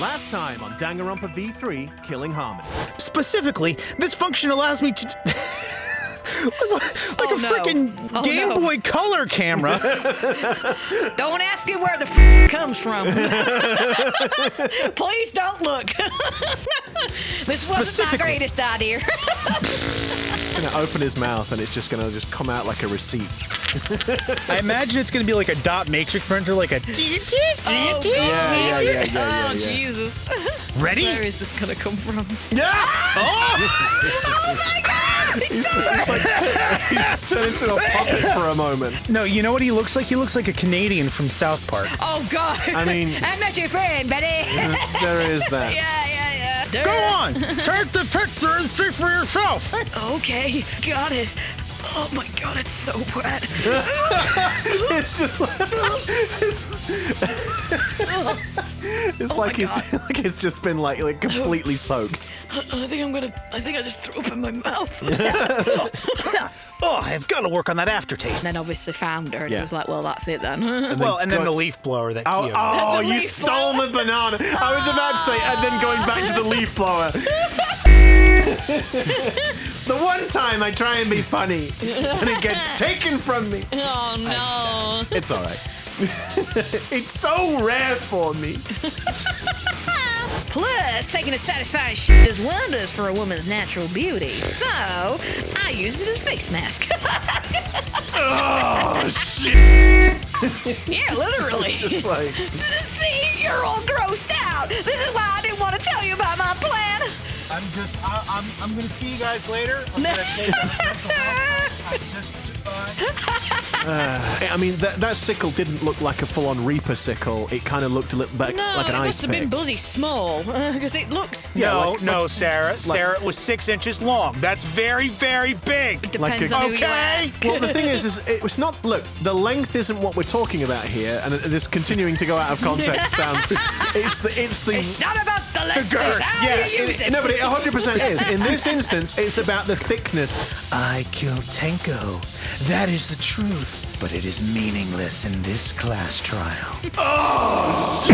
Last time on Danganronpa V3, Killing Harmony. Specifically, this function allows me to... freaking Game Boy Color camera. Don't ask me where the it comes from. Please don't look. This wasn't my greatest idea. He's gonna open his mouth and it's just gonna come out like a receipt. I imagine it's gonna be like a dot matrix printer, like a... Oh, Jesus. Ready? Where is this gonna come from? Yeah! Oh my God! He's turned into a puppet for a moment. No, you know what he looks like? He looks like a Canadian from South Park. Oh, God. I mean... I'm not your friend, buddy. There is that. Yeah. Go on! Take the picture and see for yourself! Okay, got it. Oh my God, it's so wet. It's just like it's just been like completely soaked. I think I just threw up in my mouth. Oh, I've got to work on that aftertaste. And then obviously found her, and it was like, well, that's it then. And then the leaf blower that Kyo. Oh, you stole my banana. I was about to say, and then going back to the leaf blower. The one time I try and be funny, and it gets taken from me. Oh, no. It's all right. It's so rare for me. Plus, taking a satisfying shit does wonders for a woman's natural beauty. So, I use it as face mask. Oh, shit. Yeah, literally. Just like... See, you're all grossed out. This is why I didn't want to tell you about my plan. I'm gonna see you guys later. I'm gonna take I mean, that sickle didn't look like a full-on Reaper sickle. It kind of looked a little bit like an ice pick. No, it must have been bloody small, because it looks... No, Sarah. Sarah, it was 6 inches long. That's very, very big. It depends on who you ask. Well, the thing is it was not... Look, the length isn't what we're talking about here, and this continuing to go out of context sounds... It's not about the length, it's how you use it. No, but it 100% is. In this instance, it's about the thickness. I killed Tenko. That is the truth. But it is meaningless in this class trial. Oh!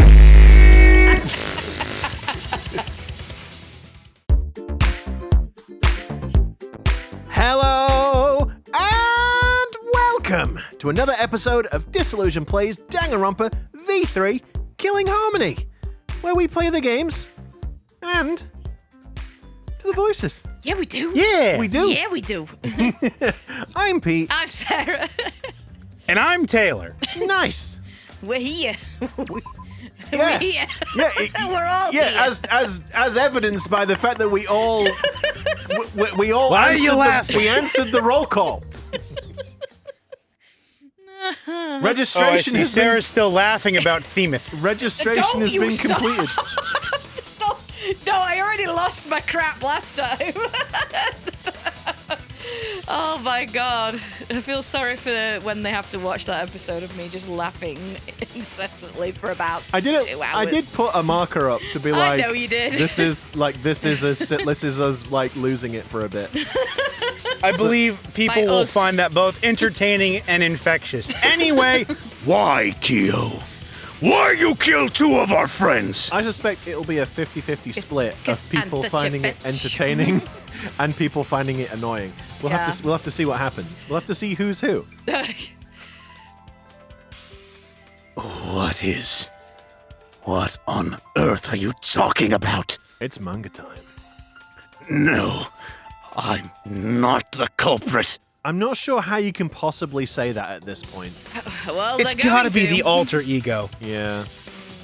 Hello and welcome to another episode of Disillusion Plays Danganronpa V3 Killing Harmony, where we play the games and do the voices. Yeah, we do. Yeah. We do. Yeah, we do. I'm Pete. I'm Sarah. And I'm Taylor. Nice. We're here. Yes. We're here. We're all here. As evidenced by the fact that we all Why are you laughing? We answered the roll call. Registration has Sarah's still laughing about Themuth. Registration has been completed. No, I already lost my crap last time. Oh my God. I feel sorry for when they have to watch that episode of me just laughing incessantly for about 2 hours. I did put a marker up to be like, I know you did. This is us like losing it for a bit. I believe people will find that both entertaining and infectious. Anyway, Why, Kyo? Why you kill 2 of our friends? I suspect it'll be a 50-50 split of people finding it entertaining and people finding it annoying. We'll have to see what happens. We'll have to see who's who. What on earth are you talking about? It's manga time. No, I'm not the culprit. I'm not sure how you can possibly say that at this point. Well, it's gotta be the alter ego. Yeah.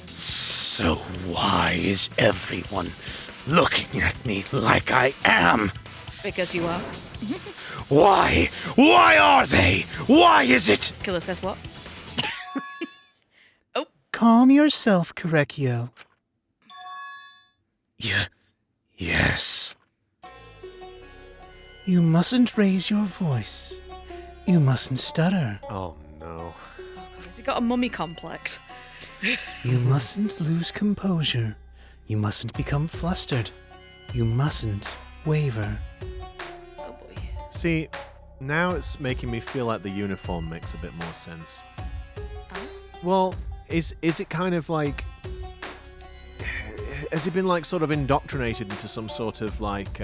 So why is everyone looking at me like I am? Because you are. Why? Why are they? Why is it? Killer says what? Oh. Calm yourself, Korekiyo. Yes. You mustn't raise your voice. You mustn't stutter. Oh no. Has he got a mummy complex? You mustn't lose composure. You mustn't become flustered. You mustn't waver. Oh boy. See, now it's making me feel like the uniform makes a bit more sense. Oh? Well, is it kind of like has he been like sort of indoctrinated into some sort of like?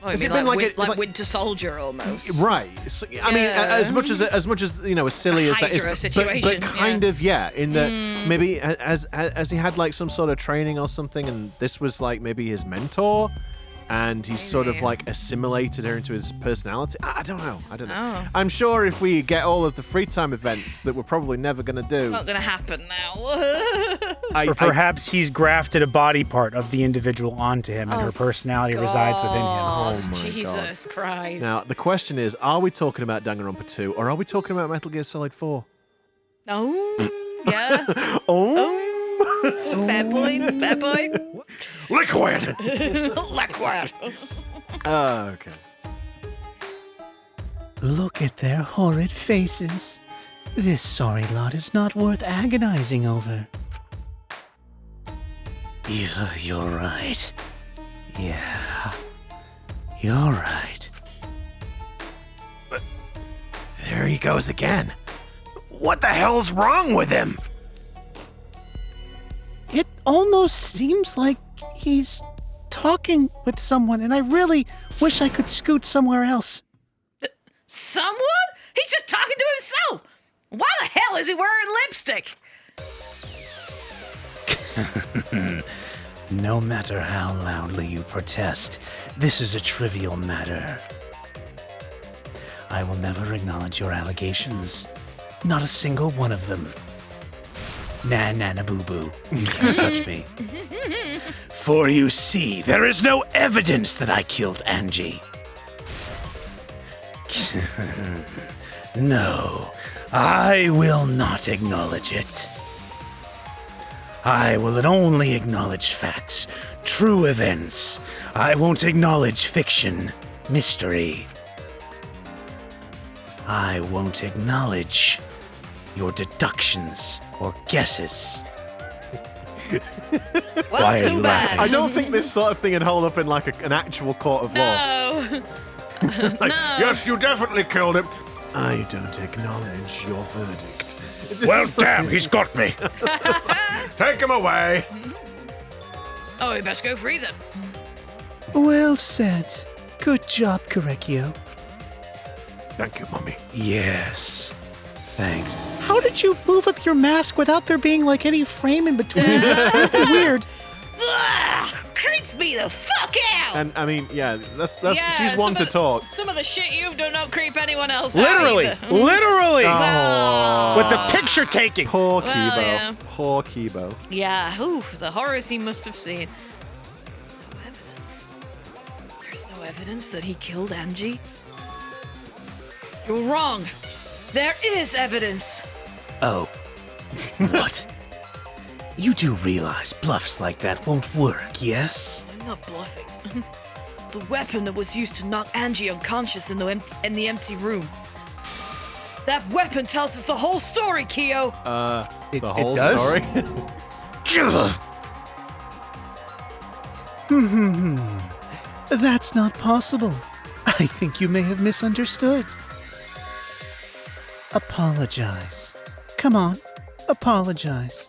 Oh, Has you it mean been like, like a- Winter Soldier almost? Right. So, I mean, as much as you know, as silly as that is, Hydra but situation, kind of in that maybe as he had like some sort of training or something, and this was like maybe his mentor, and he's sort of like assimilated her into his personality. I don't know. Oh. I'm sure if we get all of the free time events that we're probably never gonna do, Not gonna happen now. Or perhaps he's grafted a body part of the individual onto him, and her personality resides within him. God, Oh my Jesus Christ. Now the question is: are we talking about Danganronpa 2, or are we talking about Metal Gear Solid 4? Oh, yeah. Oh. Fair point. Fair point. Liquid. Liquid. Okay. Look at their horrid faces. This sorry lot is not worth agonizing over. Yeah, you're right. Yeah, you're right. There he goes again. What the hell's wrong with him? It almost seems like he's talking with someone, and I really wish I could scoot somewhere else. Someone? He's just talking to himself. Why the hell is he wearing lipstick? No matter how loudly you protest, this is a trivial matter. I will never acknowledge your allegations. Not a single one of them. Nah, boo-boo. You can't touch me. For you see, there is no evidence that I killed Angie. No, I will not acknowledge it. I will only acknowledge facts, true events. I won't acknowledge fiction, mystery. I won't acknowledge your deductions or guesses. Well, Why are too you bad. laughing? I don't think this sort of thing would hold up in like an actual court of law. No. Like, yes, you definitely killed him. I don't acknowledge your verdict. Well, damn, he's got me. Take him away. Oh, we best go free then. Well said. Good job, Korekiyo. Thank you, Mummy. Yes. Thanks. How did you move up your mask without there being like any frame in between? It's really weird. Ugh, creeps me the fuck out. And I mean, yeah, that's Yeah, she's one to talk. Some of the shit you've done don't creep anyone else Literally, out either. literally, Oh, with the picture taking. poor Well, Kibo. yeah. Poor Kibo. Yeah, the horrors he must have seen. No evidence. There's no evidence that he killed Angie. You're wrong. There is evidence. Oh. What? You do realize bluffs like that won't work, yes? I'm not bluffing. The weapon that was used to knock Angie unconscious in the empty room. That weapon tells us the whole story, Kiyo. The whole does? story. That's not possible. I think you may have misunderstood. Apologize. Come on, apologize.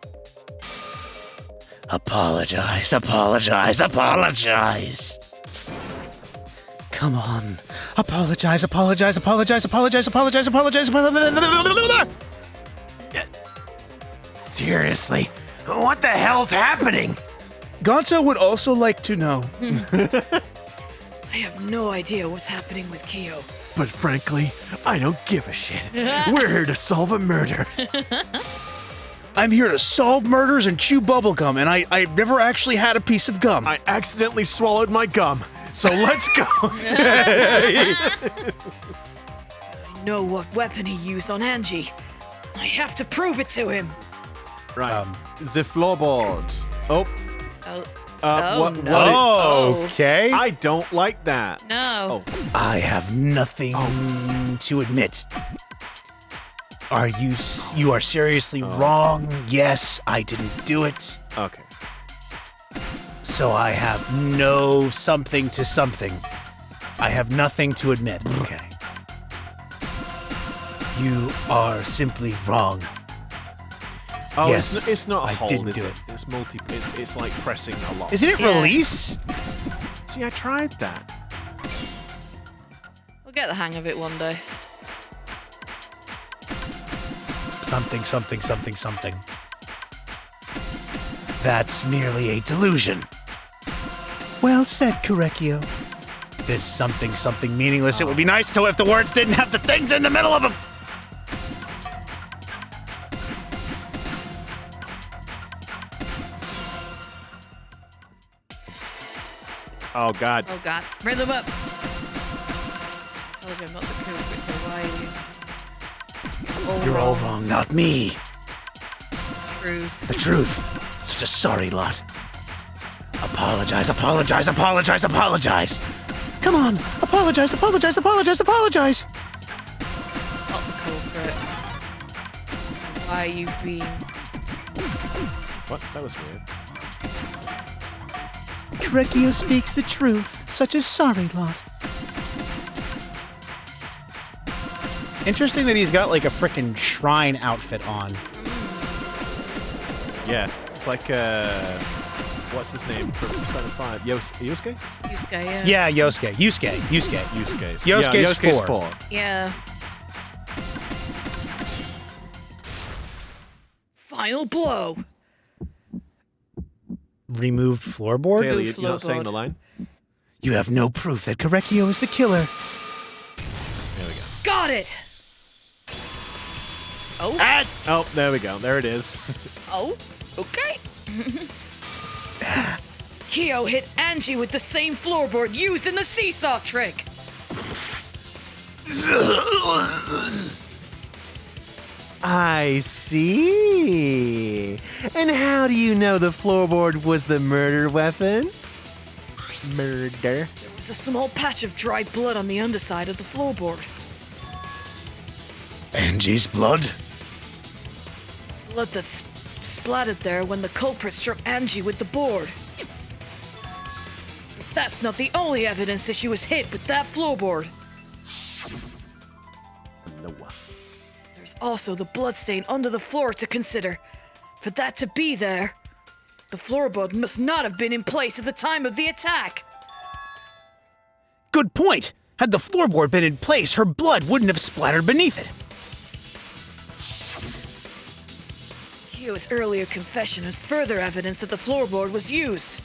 Apologize, apologize, apologize. Come on. Apologize, apologize, apologize, apologize, apologize, apologize, apologize. Seriously, what the hell's happening? Gonzo would also like to know. I have no idea what's happening with Kiyo. But frankly, I don't give a shit. We're here to solve a murder. I'm here to solve murders and chew bubblegum, and I've never actually had a piece of gum. I accidentally swallowed my gum, so let's go. I know what weapon he used on Angie. I have to prove it to him. Right, the floorboard. Oh, Oh, what? no. What? Oh, okay. I don't like that. No. Oh. I have nothing to admit. You are seriously wrong? Yes, I didn't do it. Okay. So I have no something to something. I have nothing to admit. Okay. You are simply wrong. Oh, Yes, it's not a I hold, didn't is do it? it. It's multi. It's like pressing a lot. Isn't it Yeah. release? See, I tried that. We'll get the hang of it one day. Something, something, something, something. That's merely a delusion. Well said, Korekiyo. This something, something meaningless. It would be nice to if the words didn't have the things in the middle of them. Oh God. Oh God, bring them up. I told you I'm not the culprit, so why are you? You're all wrong, not me. Truth. The truth. Such a sorry lot. Apologize, apologize, apologize, apologize. Come on, apologize, apologize, apologize, apologize. Not the culprit. So why are you being? What? That was weird. Korekiyo speaks the truth. Such a sorry lot. Interesting that he's got like a frickin' shrine outfit on. Yeah, it's like what's his name from Persona 5? Yosuke? Yusuke, yeah. Yeah, Yosuke. Yosuke's Yosuke's 4. Yeah. Final blow. Removed floorboard? Taylor, Goof you're not saying floorboard. the line? You have no proof that Korekiyo is the killer. There we go. Got it. Oh. Oh, there we go. There it is. Oh. Okay. Kyo hit Angie with the same floorboard used in the seesaw trick. I see. And how do you know the floorboard was the murder weapon? Murder. There was a small patch of dried blood on the underside of the floorboard. Angie's blood? Blood that splattered there when the culprit struck Angie with the board. But that's not the only evidence that she was hit with that floorboard. No. There's also the bloodstain under the floor to consider. For that to be there, the floorboard must not have been in place at the time of the attack. Good point. Had the floorboard been in place, her blood wouldn't have splattered beneath it. Kyo's earlier confession is further evidence that the floorboard was used.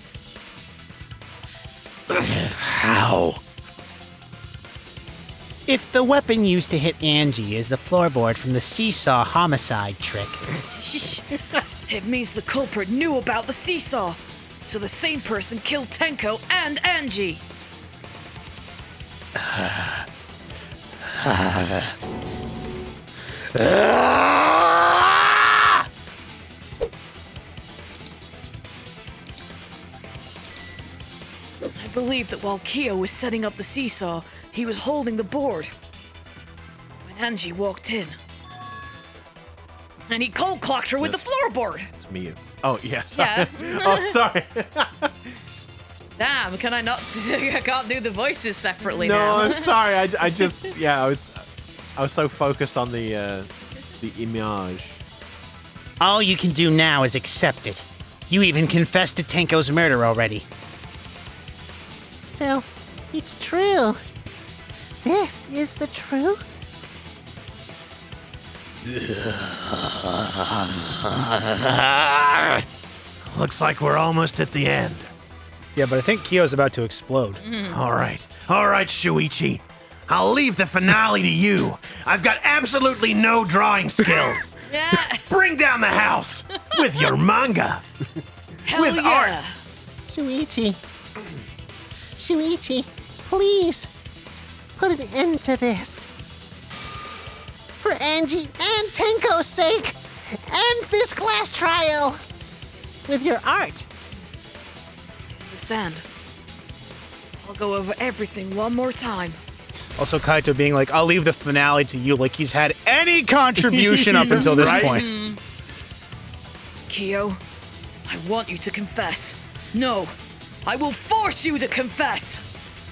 How? If the weapon used to hit Angie is the floorboard from the seesaw homicide trick, It means the culprit knew about the seesaw, so the same person killed Tenko and Angie. I believe that while Kyo was setting up the seesaw, he was holding the board. When Angie walked in, and he cold clocked her with the floorboard. It's me. Oh, yeah. Sorry. Yeah. Oh, sorry. Damn, can I not? I can't do the voices separately No, now. I'm sorry. I just, yeah, I was so focused on the image. all you can do now is accept it. You even confessed to Tenko's murder already. So, it's true. This is the truth? Looks like we're almost at the end. Yeah, but I think Kyo's about to explode. All right, Shuichi. I'll leave the finale to you. I've got absolutely no drawing skills. Yeah, Bring down the house with your manga. hell With yeah. Shuichi. Shuichi, please. Put an end to this. For Angie and Tenko's sake. End this class trial. With your art. Understand. I'll go over everything one more time. Also, Kaito being like, I'll leave the finale to you, like he's had any contribution up until this Right? point. Kyo, I want you to confess. No, I will force you to confess.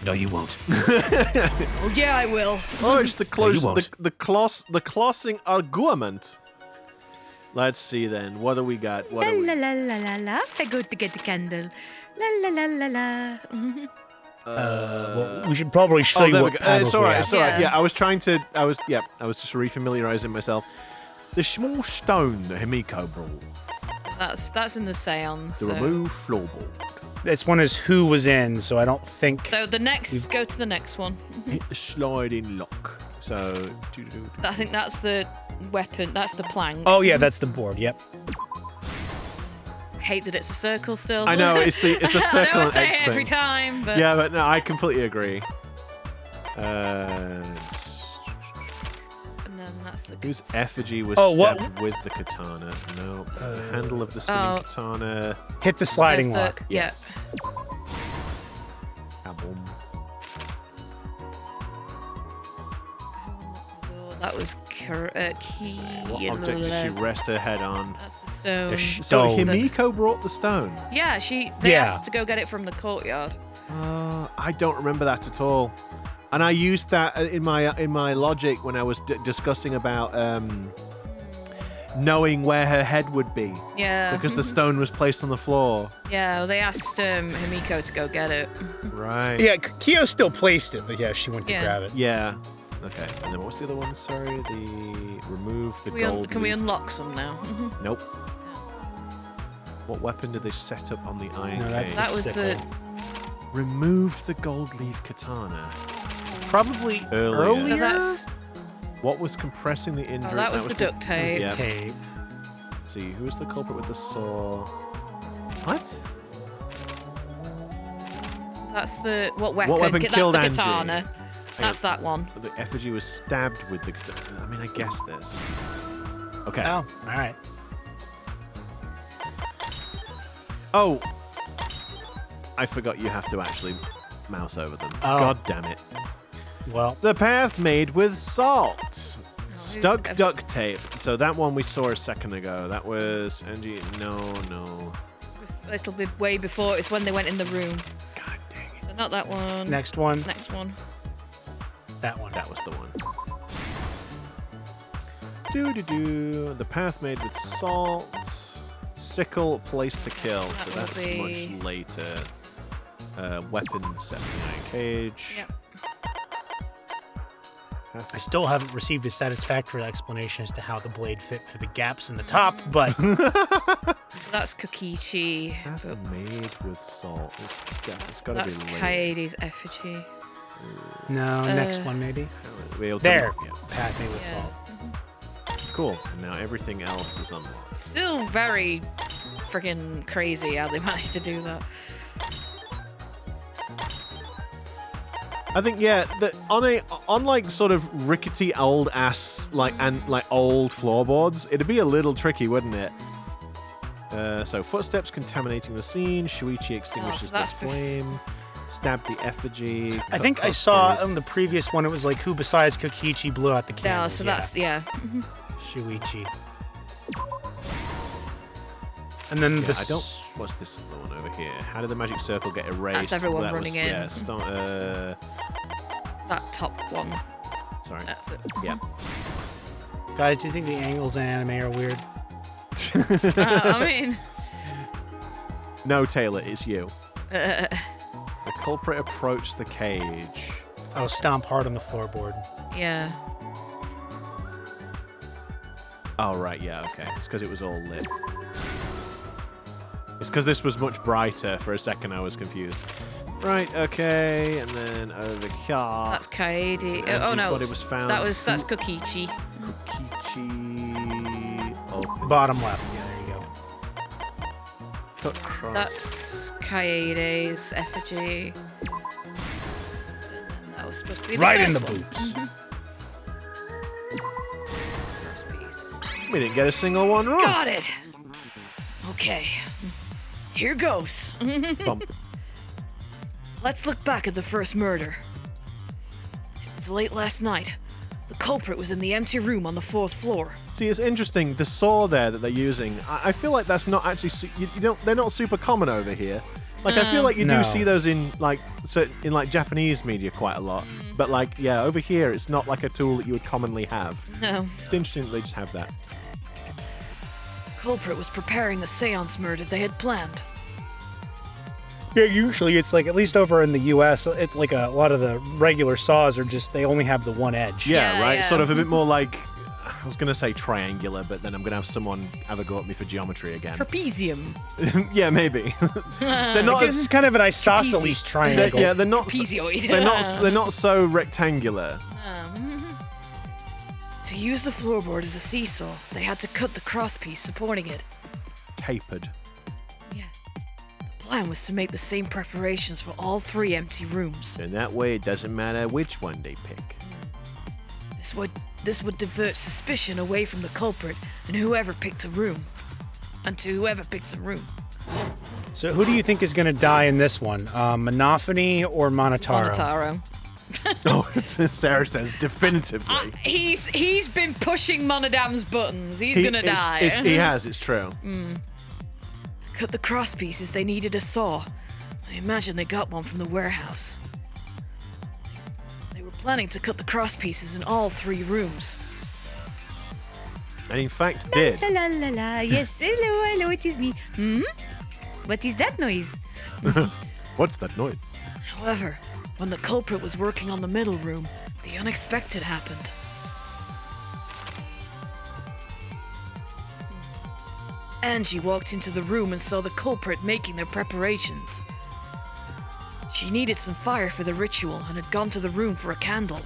No, you won't. Oh yeah, I will. Oh, it's the close, you won't. the closing argument. Let's see then. What do we got? What La do we... la la la la la. I go to get the candle. La la la la la. Well, we should probably show you there what we go. panels It's all we right. have. It's all right. Yeah. Yeah, I was just refamiliarizing myself. The small stone that Himiko brought. That's in the seance. The remove floorboard. This one is who was in, so I don't think. So the next, go to the next one. Hit the sliding lock. So. I think that's the weapon. That's the plank. Oh yeah, that's the board. Yep. Hate that it's a circle still. I know it's the circle I know I and say X it every thing. time, but Yeah, but no, I completely agree. and then that's the. Whose effigy was Oh, what? stabbed with the katana? No. The handle of the spinning katana. Hit the sliding There's lock. the- Yeah. Yes. Kaboom. That was key. What object did she rest her head on? That's the stone. sh- So Stone. Himiko brought the stone. Yeah, they Yeah. asked to go get it from the courtyard. I don't remember that at all. And I used that in my logic when I was discussing about knowing where her head would be Yeah. because the stone was placed on the floor. Yeah, well, they asked Himiko to go get it. Right. Yeah, Kyo still placed it, but yeah, she went to Yeah. grab it. Yeah. Okay. And then what's the other one? Sorry, the remove the gold. Can we leaf. unlock some now? Nope. What weapon did they set up on the iron No, that's cage? That was the. Sickle. Removed the gold leaf katana. Probably Earlier. earlier. So that's. What was compressing the injury? Oh, that was the duct tape. Yeah. Tape. Let's see, who was the culprit with the saw? What? So that's the what weapon? What weapon That's killed the Angie? katana. That's that one. The effigy was stabbed with the katana. I mean, I guess this. Okay. Oh, all right. Oh. I forgot you have to actually mouse over them. Oh. God damn it. Well, The path made with salt. who's Stuck ev- duct tape. So that one we saw a second ago. That was Angie. No. It'll be way before. It's when they went in the room. God dang it. So not that one. next one. Next one. That one. That was the one. The path made with salt. Sickle, place to kill. That So will that's be- much later. Weapon set in the iron cage. Yep. Path- I still haven't received a satisfactory explanation as to how the blade fit through the gaps in the top, but So that's Kokichi. Path But made with salt. It's got to that's be later. Kaede's effigy. no, next one maybe. Be able to- There. Yeah. Path made with Yeah. salt. Cool. And now everything else is unlocked. Still very freaking crazy how they managed to do that. I think on like sort of rickety old ass like old floorboards, it'd be a little tricky, wouldn't it? So footsteps contaminating the scene. Shuichi extinguishes the that's flame. Stab the effigy. I think I saw on the previous one it was like who besides Kokichi blew out the Yeah, candles. so that's yeah. Shuichi. And then I don't. What's this other one over here? How did the magic circle get erased? That's everyone That running was, in. Yeah. That top one. Sorry. That's it. Yeah. Guys, do you think the angles in anime are weird? I mean, No, Taylor, it's you. uh, The culprit approached the cage. Oh, stomp hard on the floorboard. yeah. Oh, right, yeah, okay. It's because it was all lit. It's because this was much brighter. For a second, I was confused. Right, okay, and then over here. That's Kaede. Oh Angie's no, body was found. that's Kokichi. Kokichi. Open. Bottom left. Yeah, there you go. Cut cross. That's Kaede's effigy. And then that was supposed to be the Right in first the one. boobs. First piece. We didn't get a single one wrong. Got it. Okay. Here goes. Bump. Let's look back at the first murder. It was late last night. The culprit was in the empty room on the 4th floor. See, it's interesting. The saw there that they're using, I feel like that's not actually. You don't. They're not super common over here. Like I feel like you No. do see those in like Japanese media quite a lot. But like yeah, over here it's not like a tool that you would commonly have. No. It's interesting that they just have that. culprit was preparing the seance murder they had planned. Yeah, usually it's like, at least over in the U.S., it's like a lot of the regular saws are just, they only have the one edge. Yeah, Yeah, right? yeah. Sort of a bit more like, I was going to say triangular, but then I'm going to have someone have a go at me for geometry again. Trapezium. Yeah, maybe. They're not This is kind of an isosceles triangle. they're not Trapezoid. they're not so rectangular. To use the floorboard as a seesaw, they had to cut the crosspiece supporting it. Tapered. Yeah. The plan was to make the same preparations for all 3 empty rooms. And that way it doesn't matter which one they pick. This would divert suspicion away from the culprit and whoever picked a room. And to whoever picked a room. So who do you think is going to die in this one? Monophony or Monotaro? Monotaro. Oh, Sarah says definitively. He's been pushing Monodam's buttons. He's gonna die. He has, it's true. To cut the cross pieces, they needed a saw. I imagine they got one from the warehouse. They were planning to cut the cross pieces in all 3 rooms. And in fact did. La la la la. Yes, hello, it is me. What is that noise? What's that noise? However, when the culprit was working on the middle room, the unexpected happened. Angie walked into the room and saw the culprit making their preparations. She needed some fire for the ritual and had gone to the room for a candle.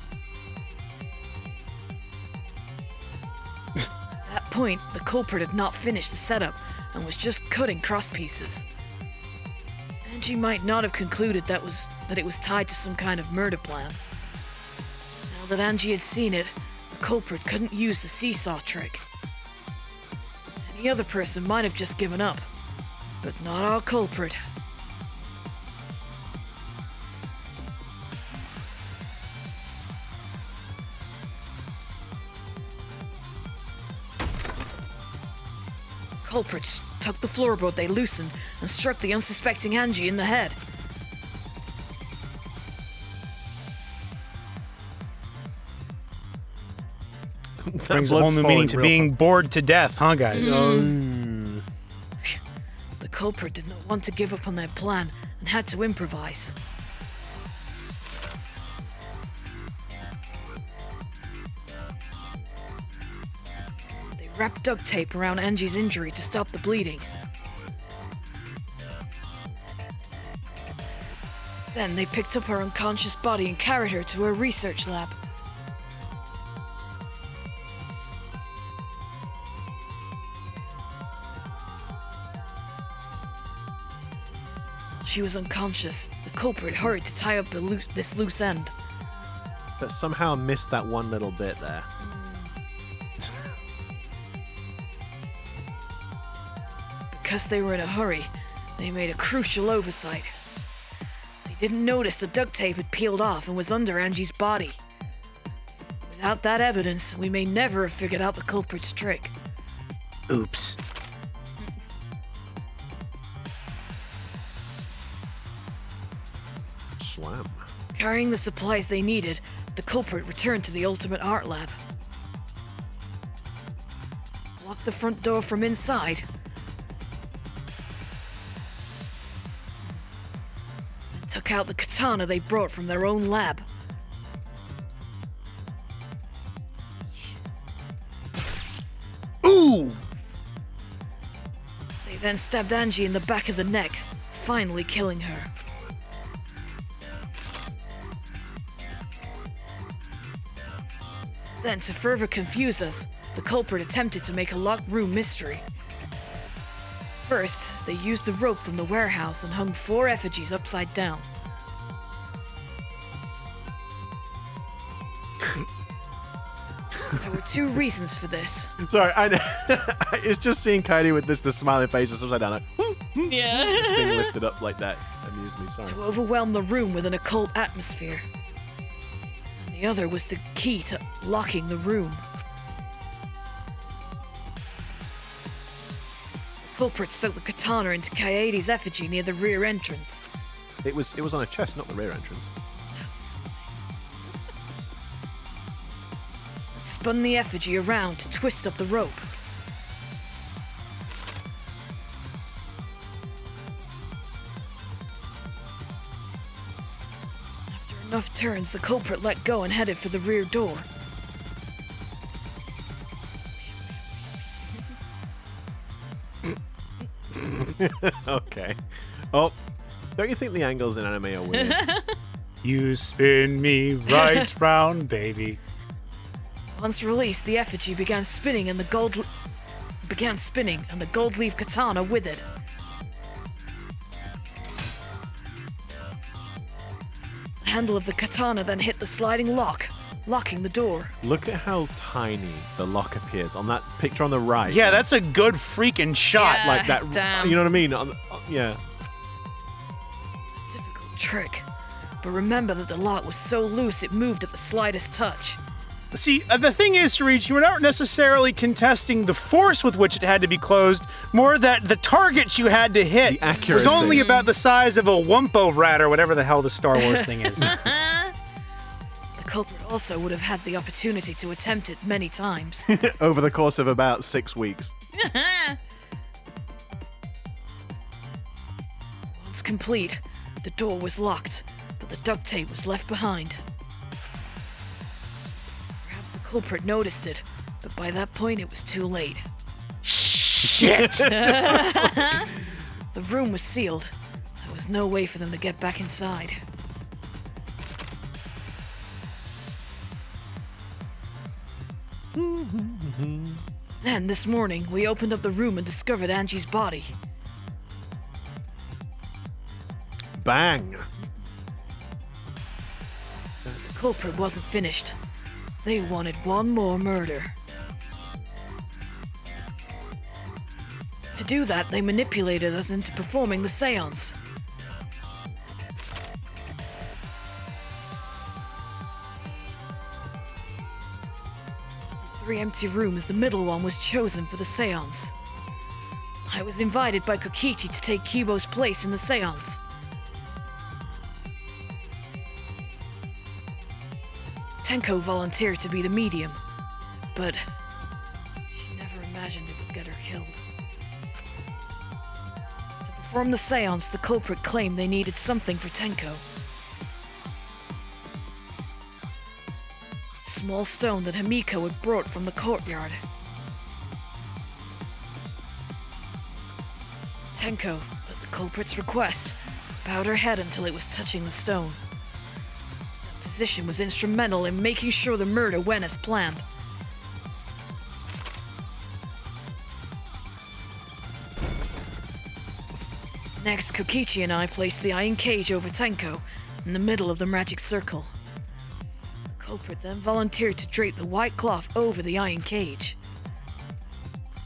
At that point, the culprit had not finished the setup and was just cutting cross pieces. Angie might not have concluded that it was tied to some kind of murder plan. Now that Angie had seen it, the culprit couldn't use the seesaw trick. Any other person might have just given up, but not our culprit. Culprits took the floorboard they loosened and struck the unsuspecting Angie in the head. Brings a whole new meaning to being bored to death, huh, guys? The culprit did not want to give up on their plan and had to improvise. They wrapped duct tape around Angie's injury to stop the bleeding. Then they picked up her unconscious body and carried her to her research lab. She was unconscious. The culprit hurried to tie up this loose end. But somehow missed that one little bit there. Because they were in a hurry, they made a crucial oversight. They didn't notice the duct tape had peeled off and was under Angie's body. Without that evidence, we may never have figured out the culprit's trick. Oops. Slam. Carrying the supplies they needed, the culprit returned to the Ultimate Art Lab. Locked the front door from inside. And took out the katana they brought from their own lab. Ooh! They then stabbed Angie in the back of the neck, finally killing her. Then, to further confuse us, the culprit attempted to make a locked room mystery. First, they used the rope from the warehouse and hung 4 effigies upside down. There were 2 reasons for this. Sorry, I know. It's just seeing Cody with the smiling face just upside down, like, Yeah. just being lifted up like that. Amused me, sorry. To overwhelm the room with an occult atmosphere. And the other was the key to locking the room. The culprit stuck the katana into Kaede's effigy near the rear entrance. It was on a chest, not the rear entrance. Spun the effigy around to twist up the rope. enough turns, the culprit let go and headed for the rear door. Okay. Oh, don't you think the angles in anime are weird? You spin me right round, baby. Once released, the effigy began spinning and the gold leaf katana with it. The handle of the katana then hit the sliding lock, locking the door. Look at how tiny the lock appears on that picture on the right. Yeah, that's a good freaking shot. Yeah. Like that. Damn. You know what I mean? Yeah. Difficult trick. But remember that the lock was so loose it moved at the slightest touch. See, the thing is, Reach, you were not necessarily contesting the force with which it had to be closed, more that the target you had to hit The accuracy. was only about the size of a Wumpo rat or whatever the hell the Star Wars thing is. The culprit also would have had the opportunity to attempt it many times. Over the course of about 6 weeks. Once complete, the door was locked, but the duct tape was left behind. Perhaps the culprit noticed it, but by that point it was too late. Shit! The room was sealed. There was no way for them to get back inside. Then, this morning, we opened up the room and discovered Angie's body. Bang. The culprit wasn't finished. They wanted one more murder. To do that, they manipulated us into performing the seance. The 3 empty rooms, the middle one was chosen for the seance. I was invited by Kokichi to take Kibo's place in the seance. Tenko volunteered to be the medium, but she never imagined it would get her killed. To perform the seance, the culprit claimed they needed something for Tenko. A small stone that Himiko had brought from the courtyard. Tenko, at the culprit's request, bowed her head until it was touching the stone. That position was instrumental in making sure the murder went as planned. Next, Kokichi and I placed the iron cage over Tenko in the middle of the magic circle. The culprit then volunteered to drape the white cloth over the iron cage.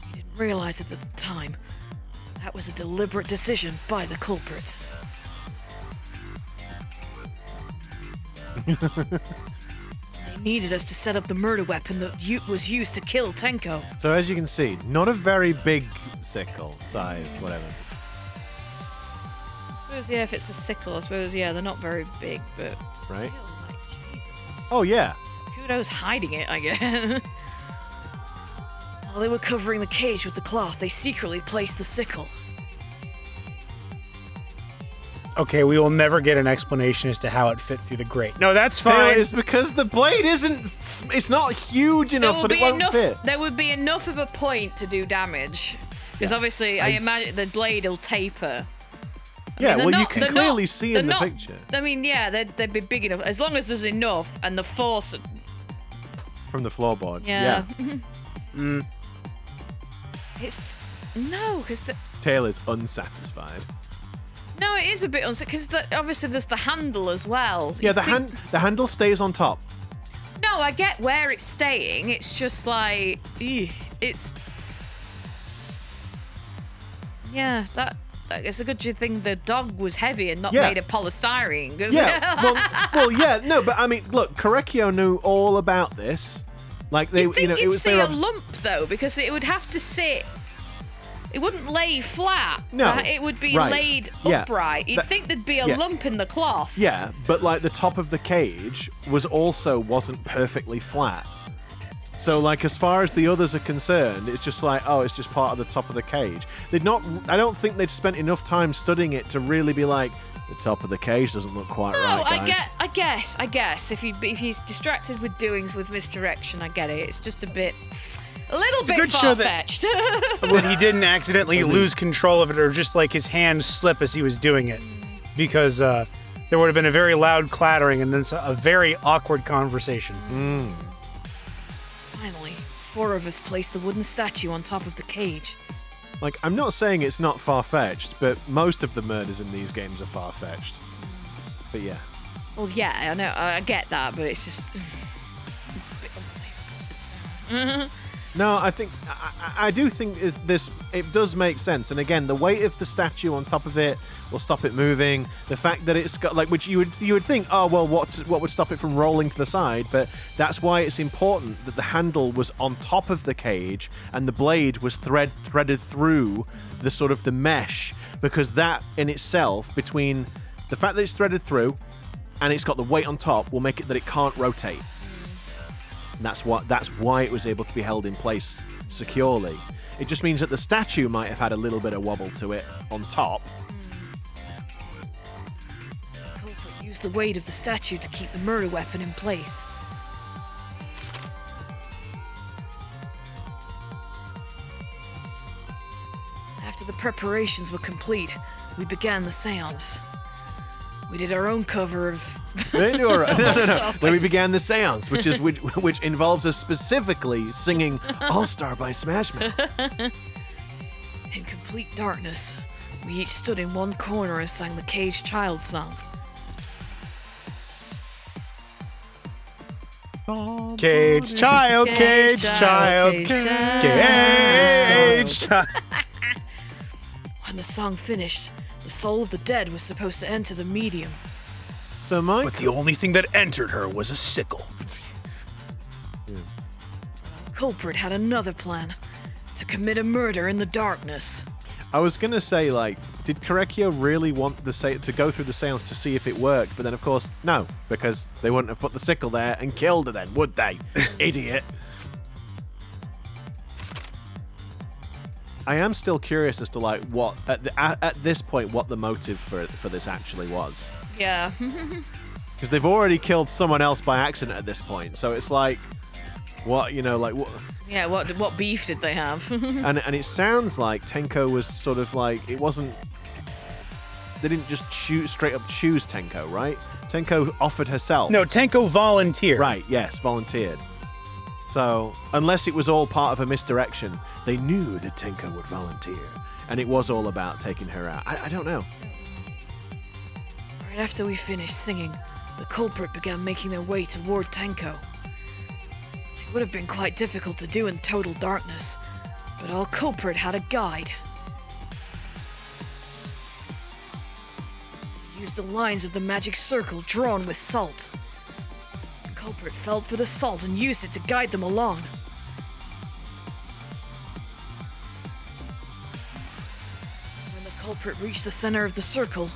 He didn't realize it at the time. That was a deliberate decision by the culprit. They needed us to set up the murder weapon that was used to kill Tenko. So as you can see, not a very big sickle size, whatever. I suppose, yeah, if it's a sickle, I suppose, yeah, they're not very big, but Right. still, like, Jesus. Oh yeah. Kudos hiding it, I guess. While they were covering the cage with the cloth, they secretly placed the sickle. Okay, we will never get an explanation as to how it fit through the grate. No, that's Taylor, fine. it's because the blade isn't. It's not huge enough that it won't fit. There would be enough of a point to do damage. Because obviously, I imagine the blade will taper. Yeah, they're well, you not- can they're clearly not- see they're in the not- picture I mean, yeah, they'd be big enough. As long as there's enough and the force. from the floorboard. Yeah. It's. No, because. Taylor's unsatisfied. No, it is a bit unsafe. Because obviously there's the handle as well. Yeah, You the think- the handle stays on top. No, I get where it's staying. It's just like. It's. Yeah, it's a good thing the dog was heavy and not Yeah. made of polystyrene. 'Cause- Yeah, well, yeah, no, but I mean, look, Korekiyo knew all about this. Like they, You'd think you know, you'd it was see their a lump though, because it would have to sit. It wouldn't lay flat. No, right? It would be right. laid Yeah. upright. You'd That- think there'd be a yeah. lump in the cloth. Yeah, but like the top of the cage wasn't perfectly flat. So like as far as the others are concerned, it's just like, oh, it's just part of the top of the cage. I don't think they'd spent enough time studying it to really be like, The top of the cage doesn't look quite Oh, right, guys. I guess. If he's distracted with doings with misdirection, I get it. It's just a little bit good show that- far-fetched. When he didn't accidentally lose control of it or just like his hands slip as he was doing it. Because there would have been a very loud clattering and then a very awkward conversation. Finally, 4 of us placed the wooden statue on top of the cage. Like, I'm not saying it's not far-fetched, but most of the murders in these games are far-fetched. But yeah. Well, yeah, I know, I get that, but it's just a bit unbelievable. No, I think I do think it does make sense. And again, the weight of the statue on top of it will stop it moving. The fact that it's got which you would think, oh well, what would stop it from rolling to the side? But that's why it's important that the handle was on top of the cage and the blade was threaded through the sort of the mesh, because that in itself, between the fact that it's threaded through and it's got the weight on top, will make it that it can't rotate. And that's why it was able to be held in place securely. It just means that the statue might have had a little bit of wobble to it on top. The culprit used the weight of the statue to keep the murder weapon in place. After the preparations were complete, we began the seance. We did our own cover of... No. Then we began the seance, which involves us specifically singing All-Star by Smash Mouth. In complete darkness, we each stood in one corner and sang the Caged Child song. Cage child, cage child, cage child. When the song finished, the soul of the dead was supposed to enter the medium. So, Mike, But the only thing that entered her was a sickle. The culprit had another plan: to commit a murder in the darkness. I was gonna say, did Korekiyo really want to go through the seance to see if it worked? But then, of course, no, because they wouldn't have put the sickle there and killed her then, would they? Idiot. I am still curious as to what at this point what the motive for this actually was, Yeah. because they've already killed someone else by accident at this point. So it's what what. Yeah, what beef did they have? And it sounds like Tenko was sort of it wasn't. They didn't just straight up choose Tenko, right? Tenko offered herself. No, Tenko volunteered. Right, yes, volunteered. So, unless it was all part of a misdirection, they knew that Tenko would volunteer. And it was all about taking her out. I don't know. Right after we finished singing, the culprit began making their way toward Tenko. It would have been quite difficult to do in total darkness, but our culprit had a guide. He used the lines of the magic circle drawn with salt. The culprit felt for the salt and used it to guide them along. When the culprit reached the center of the circle,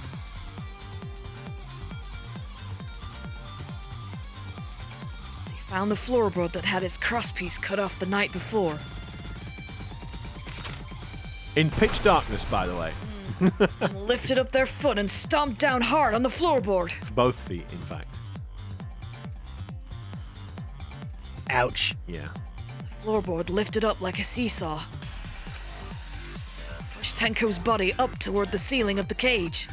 they found the floorboard that had its crosspiece cut off the night before. In pitch darkness, by the way. And lifted up their foot and stomped down hard on the floorboard. Both feet, in fact. Ouch. Yeah. The floorboard lifted up like a seesaw. Pushed Tenko's body up toward the ceiling of the cage.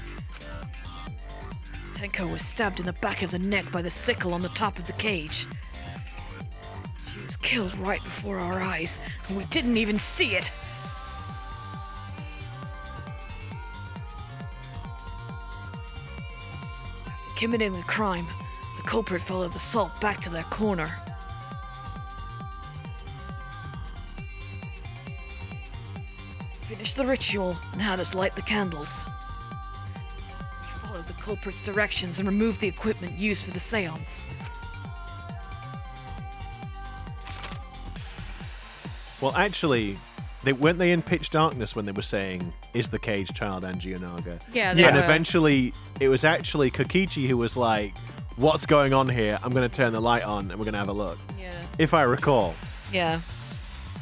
Tenko was stabbed in the back of the neck by the sickle on the top of the cage. She was killed right before our eyes, and we didn't even see it. After committing the crime, the culprit followed the salt back to their corner. Finished the ritual and had us light the candles. We followed the culprit's directions and removed the equipment used for the seance. Well, actually, weren't they in pitch darkness when they were saying, is the cage child Angie Onaga? Yeah, And eventually, it was actually Kokichi who was like, what's going on here? I'm going to turn the light on and we're going to have a look. Yeah. If I recall. Yeah.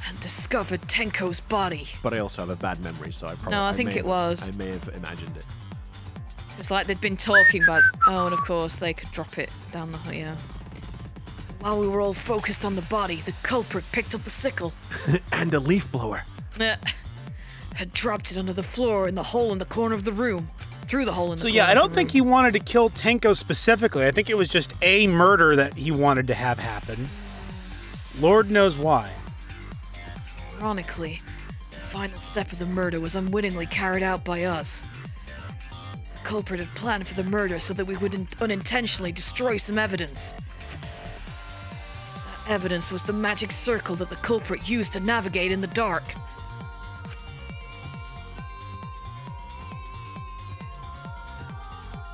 And discovered Tenko's body. But I also have a bad memory, so I probably... No, I think it was. I may have imagined it. It's like they'd been talking about. Oh, and of course they could drop it down the. Yeah. While we were all focused on the body, the culprit picked up the sickle. And a leaf blower. Had dropped it under the floor in the hole in the corner of the room. Through the hole in the So corner yeah, I of the don't think room. he wanted to kill Tenko specifically. I think it was just a murder that he wanted to have happen. Lord knows why. Ironically, the final step of the murder was unwittingly carried out by us. The culprit had planned for the murder so that we would unintentionally destroy some evidence. That evidence was the magic circle that the culprit used to navigate in the dark.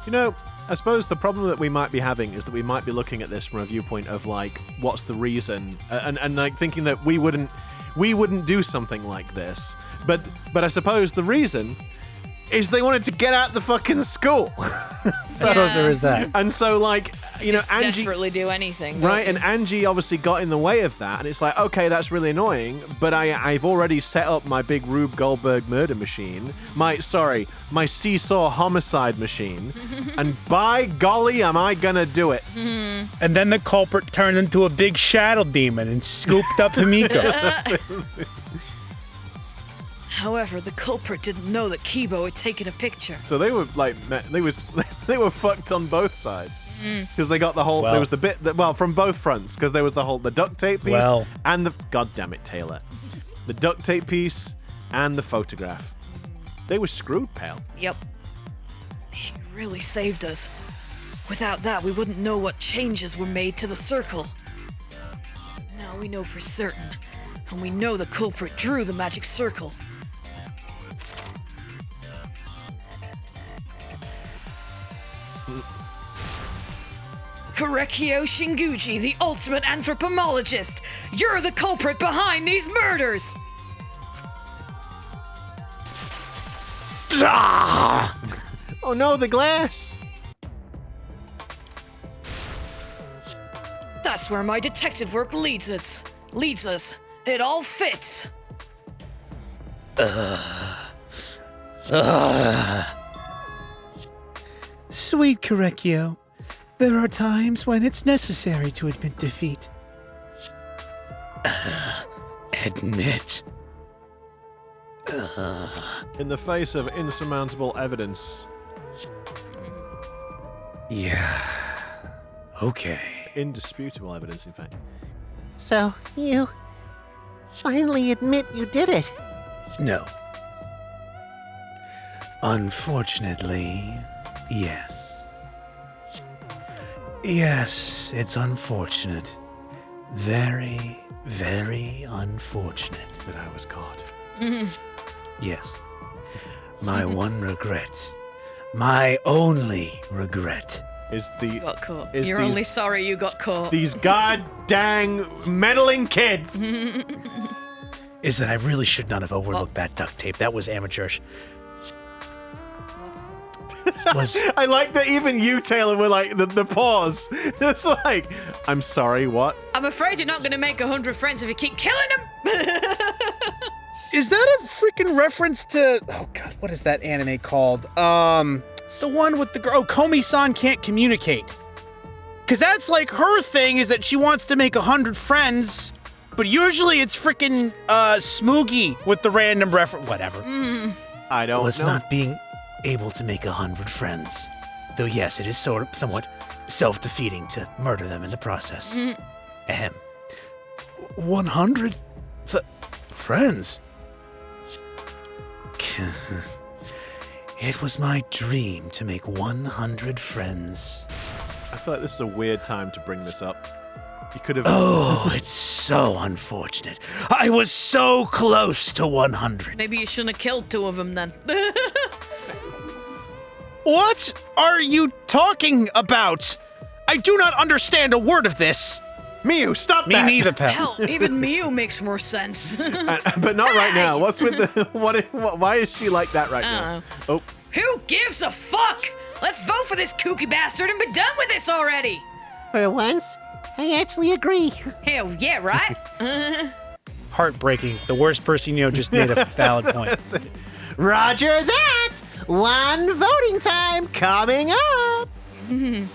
You know, I suppose the problem that we might be having is that we might be looking at this from a viewpoint of like, what's the reason, and like thinking that we wouldn't do something like this. But I suppose the reason is they wanted to get out the fucking school. I suppose there is that. And so like, you know, Just Angie, desperately do anything. right? don't And you? Angie obviously got in the way of that, and it's like, okay, that's really annoying, but I've already set up my big Rube Goldberg murder machine, my seesaw homicide machine, and by golly, am I gonna do it? And then the culprit turned into a big shadow demon and scooped up Himiko. However, the culprit didn't know that Kibo had taken a picture. So they were like, they were fucked on both sides. Because they got the whole, Well. there was the bit, that, from both fronts, because there was the duct tape piece, Well. and the, god damn it, Taylor. The duct tape piece, and the photograph. They were screwed, pal. Yep. He really saved us. Without that, we wouldn't know what changes were made to the circle. Now we know for certain, and we know the culprit drew the magic circle. Korekiyo Shinguji, the ultimate anthropomologist! You're the culprit behind these murders! Oh no, the glass! That's where my detective work leads us. It all fits. Sweet Korekiyo, there are times when it's necessary to admit defeat. Admit. In the face of insurmountable evidence. Yeah. Okay. Indisputable evidence, in fact. So, you finally admit you did it. No. Unfortunately, yes. Yes, it's unfortunate. Very, very unfortunate. That I was caught. Yes. My one regret. My only regret. Is the Got caught. Is You're these- only sorry you got caught. these goddamn meddling kids. Is that I really should not have overlooked that duct tape. That was amateurish. Was I like that even you, Taylor, were like the pause. It's like, I'm sorry, what? I'm afraid you're not going to make 100 friends if you keep killing them. Is that a freaking reference to... Oh, God, what is that anime called? It's the one with the girl... Oh, Komi-san can't communicate. Because that's like her thing is that she wants to make 100 friends, but usually it's freaking Smoogie with the random reference. Whatever. I don't was know. not being able to make 100 friends. Though yes, it is somewhat self-defeating to murder them in the process. Ahem. 100 friends? It was my dream to make 100 friends. I feel like this is a weird time to bring this up. You could have. Oh, it's so unfortunate. I was so close to 100. Maybe you shouldn't have killed 2 of them then. What are you talking about? I do not understand a word of this. Miyu, stop Me that! neither, pal. Hell, even Miu makes more sense. But not right now. What's with the why is she like that right now? Oh, Who gives a fuck? Let's vote for this kooky bastard and be done with this already. For once, I actually agree. Hell yeah, right? Heartbreaking. The worst person you know just made a valid point. Roger that! One voting time coming up. The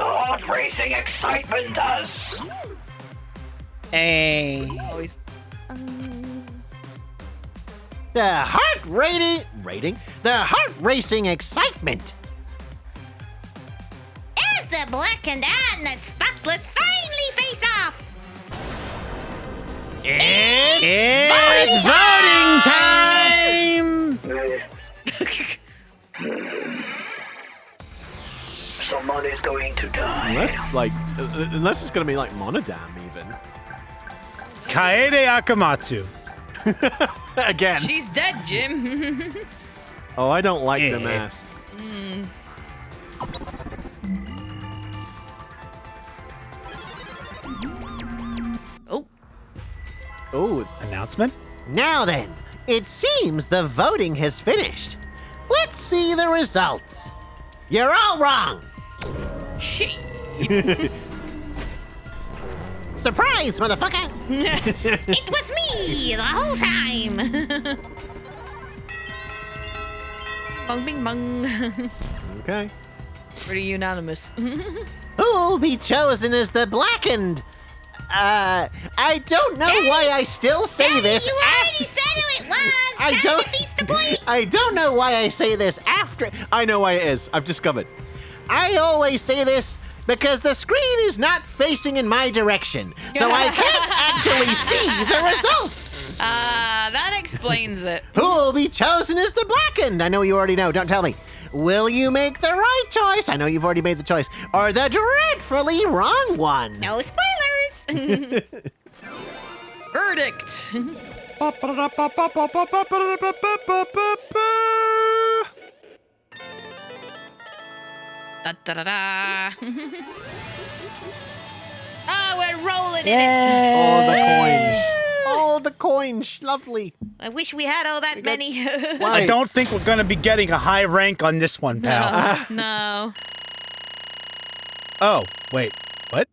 heart racing excitement does. Hey. Always. The heart the heart racing excitement. As the blackened eye and the spotless finally face off. It's voting time! Someone is going to die. Unless it's gonna be like Monodam even. Kaede Akamatsu. Again. She's dead, Jim. Oh, I don't like the mask. Oh. Oh, Announcement? Now then, it seems the voting has finished. Let's see the results. You're all wrong. Shit. Surprise, motherfucker. It was me the whole time. Bung bing bung. okay. Pretty unanimous. Who'll be chosen as the blackened? I don't know why I still say this. You already said who it was. I Kinda don't- defeats the point. I don't know why I say this after. I know why it is. I've discovered. I always say this because the screen is not facing in my direction, so I can't actually see the results. That explains it. Who'll be chosen as the blackened? I know you already know. Don't tell me. Will you make the right choice? I know you've already made the choice. Or the dreadfully wrong one? No spoilers. Verdict. Da da da da. Ah, we're rolling in it. Oh, the coins. Oh, the coins. Lovely. I wish we had all that many. I don't think we're going to be getting a high rank on this one, pal. No. Oh, wait. What?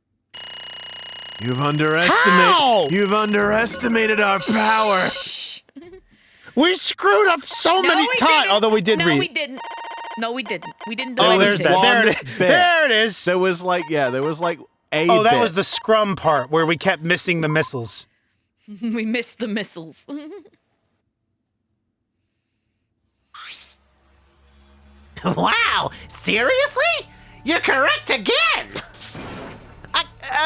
You've underestimated our power. We screwed up so many we times. didn't. Although we did No, read. we didn't. No, we didn't. We didn't do Oh, anything. there's that. There it is. bit. There it is. There was like a Oh, that bit. was the scrum part where we kept missing the missiles. We missed the missiles. Wow, seriously? You're correct again!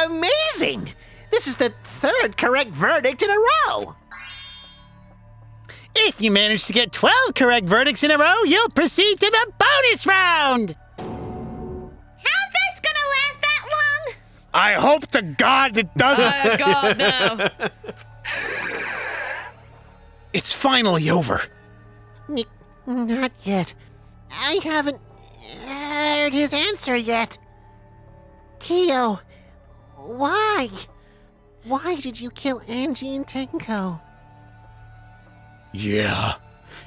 Amazing! This is the third correct verdict in a row! If you manage to get 12 correct verdicts in a row, you'll proceed to the bonus round! How's this gonna last that long? I hope to God it doesn't. God, no. It's finally over. Not yet. I haven't heard his answer yet. Kyo, why? Why did you kill Angie and Tenko? Yeah,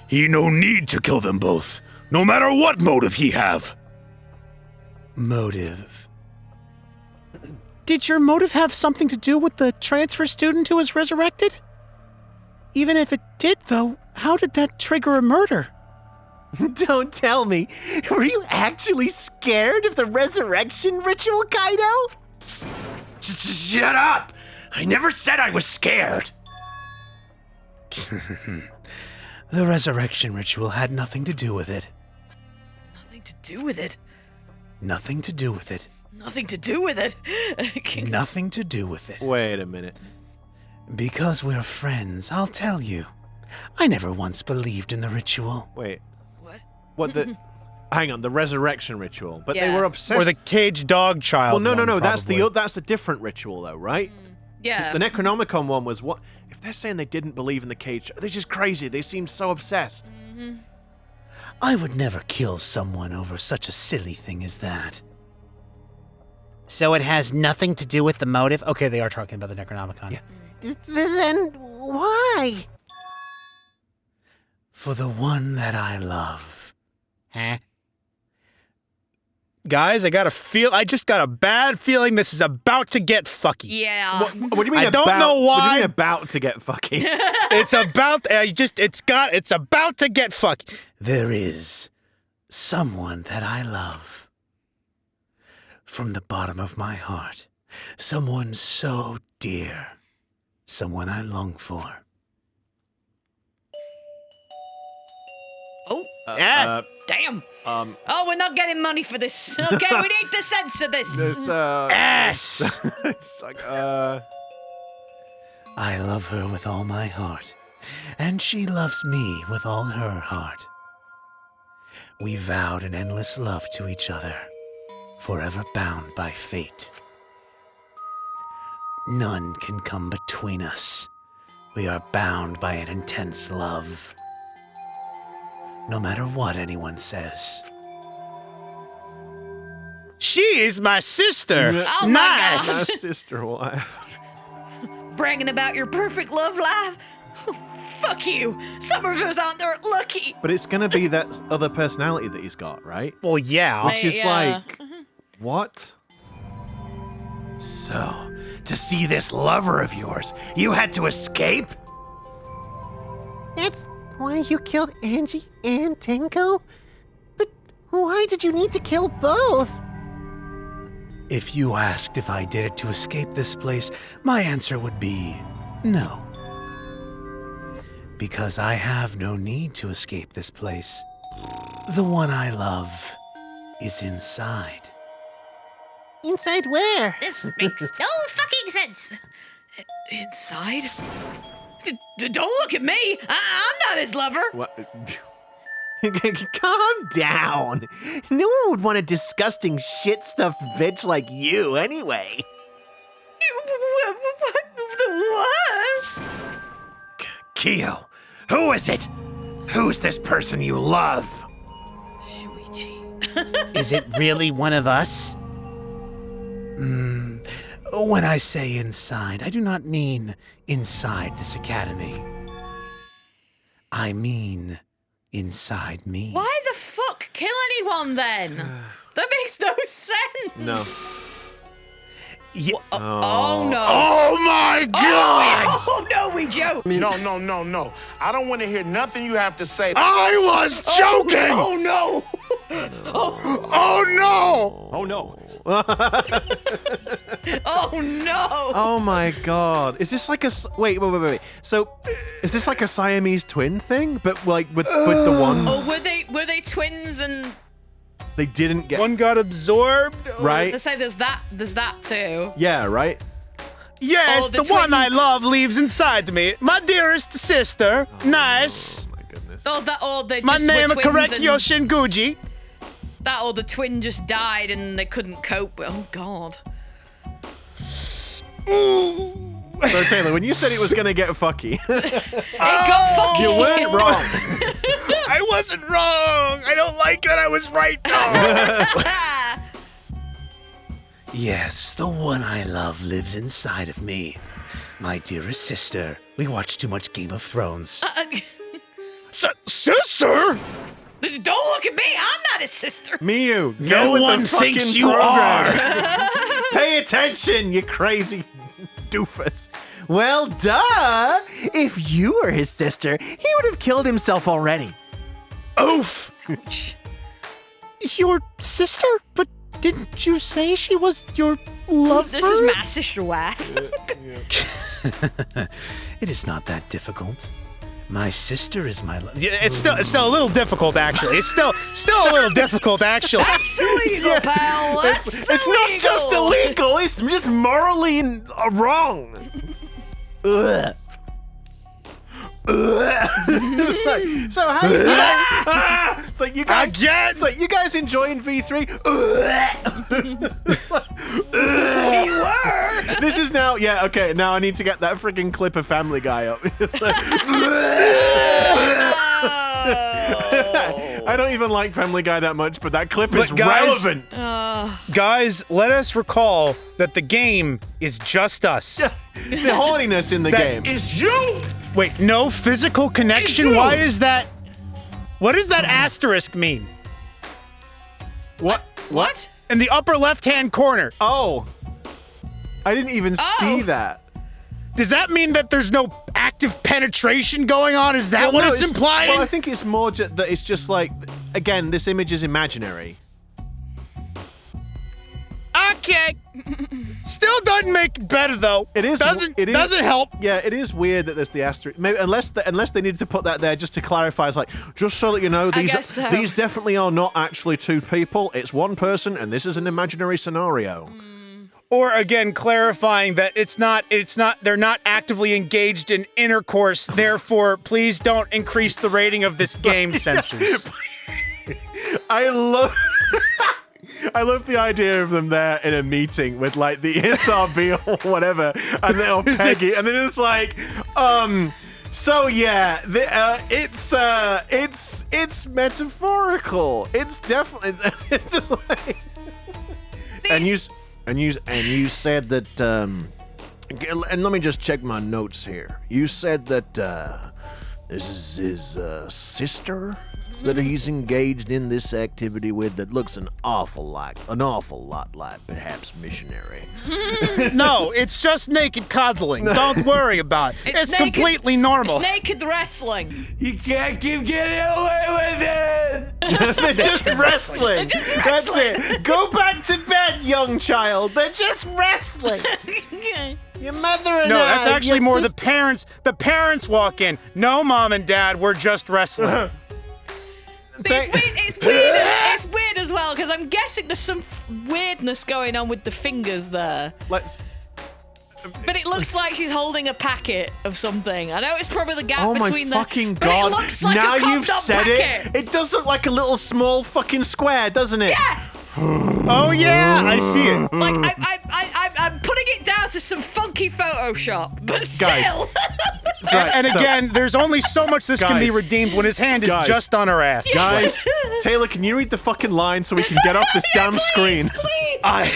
he no need to kill them both, no matter what motive he have. Motive. Did your motive have something to do with the transfer student who was resurrected? Even if it did, though, how did that trigger a murder? Don't tell me. Were you actually scared of the resurrection ritual, Kaido? Shut up! I never said I was scared. The resurrection ritual had nothing to do with it. Nothing to do with it. Nothing to do with it. Nothing to do with it. Nothing to do with it. Wait a minute. Because we're friends, I'll tell you. I never once believed in the ritual. Wait. What? What the? Hang on, the resurrection ritual. But they Yeah. were obsessed. Or the caged dog child. Well, no. one, That's probably. that's a different ritual, though, right? Yeah. The Necronomicon one was what? If they're saying they didn't believe in the cage, they're just crazy. They seem so obsessed. I would never kill someone over such a silly thing as that. So it has nothing to do with the motive? Okay, they are talking about the Necronomicon. Yeah. Then why? For the one that I love. Huh? Guys, I just got a bad feeling this is about to get fucky. Yeah. What do you mean I don't know What do you why. mean about to get fucky? It's about to get fucky. There is someone that I love. From the bottom of my heart. Someone so dear. Someone I long for. Oh, Yeah. damn. Oh, we're not getting money for this. Okay, we need to censor this. This, Ass. it's like, I love her with all my heart. And she loves me with all her heart. We vowed an endless love to each other. Forever bound by fate. None can come between us. We are bound by an intense love. No matter what anyone says. She is my sister. Oh my my Nice. sister wife. Bragging about your perfect love life. Fuck you. Some of us aren't that lucky. But it's gonna be that other personality that he's got, right? Well, yeah. Which is Yeah. like, what? So, to see this lover of yours, you had to escape? That's why you killed Angie and Tenko? But why did you need to kill both? If you asked if I did it to escape this place, my answer would be no. Because I have no need to escape this place. The one I love is inside. Inside where? This makes no fucking sense. Inside? Don't look at me. I'm not his lover. What? Calm down. No one would want a disgusting shit-stuffed bitch like you anyway. What? Kyo, who is it? Who's this person you love? Shuichi. Is it really one of us? When I say inside, I do not mean inside this academy. I mean inside me. Why the fuck kill anyone then? That makes no sense. No. Oh no. Oh my God! Oh no, we joke. No. I don't want to hear nothing you have to say. I was joking! Oh no. Oh no! Oh no. Oh no. Oh my god. Is this like a wait. So, is this like a Siamese twin thing? But like with the one Oh, were they twins and they didn't get One got absorbed. right? let's say there's that too. Yeah, right? Yes, Oh, the the one twin- I love lives inside me. My dearest sister. Nice. Oh my goodness. They My just name is were twins Korekiyo and Shinguji. that or the twin just died and they couldn't cope. Oh god. So Taylor, when you said it was gonna get fucky, It got fucking. you weren't wrong. I wasn't wrong. I don't like that I was right though. Yes, the one I love lives inside of me. My dearest sister. We watch too much Game of Thrones. Sister? Don't look at me. I'm not his sister. Miyu, No go with the one thinks fucking you program. Pay attention, you crazy doofus. Well, duh! If you were his sister, he would have killed himself already. Oof. Your sister? But didn't you say she was your lover? This is my sister wife. It is not that difficult. My sister is my love. Yeah, it's still a little difficult actually. It's still a little difficult actually. That's illegal, pal. That's It's not just illegal, it's just morally wrong. Ugh. It's like, so how you guys, it's like you guys Again? It's like you guys enjoying V3? We were. This is now okay, now I need to get that freaking clip of Family Guy up. I don't even like Family Guy that much, but that clip is But guys- relevant. Guys, let us recall that the game is just us. The horniness in the game. It's you! Wait, no physical connection? Why is that? What does that asterisk mean? What? What? in the upper left-hand corner. Oh. I didn't even see that. Does that mean that there's no active penetration going on? Is that what it's implying? Well, I think it's more that it's just like, again, this image is imaginary. Okay. Still doesn't make it better though. It is. Doesn't help. Yeah, it is weird that there's the asterisk. Maybe unless they needed to put that there just to clarify. It's like, just so that you know, these definitely are not actually two people. It's one person, and this is an imaginary scenario. Or again, clarifying that they're not actively engaged in intercourse, therefore, please don't increase the rating of this game censors. I love the idea of them there in a meeting with like the SRB or whatever, and then Peggy, and then it's like, so yeah, it's metaphorical. It's definitely it's just like, and you said that, and let me just check my notes here. You said that this is his sister that he's engaged in this activity with that looks an awful lot like perhaps missionary. No, it's just naked cuddling. Don't worry about it. It's naked, completely normal. It's naked wrestling. You can't keep getting away with it. They're just wrestling. That's it. Go back to bed, young child. They're just wrestling. Your mother and No, that's actually more the parents. The parents walk in. No, Mom and Dad, we're just wrestling. It's weird as well, because I'm guessing there's some weirdness going on with the fingers there. But it looks like she's holding a packet of something. I know it's probably the gap between Oh my fucking but god. it looks like now a you've said packet. it does look like a little small fucking square, doesn't it? Yeah! Oh yeah, I see it. Like, I'm putting it down to some funky Photoshop, but still. Guys. And again, there's only so much this can be redeemed when his hand is just on her ass. Guys, Taylor, can you read the fucking line so we can get off this damn screen? Please. I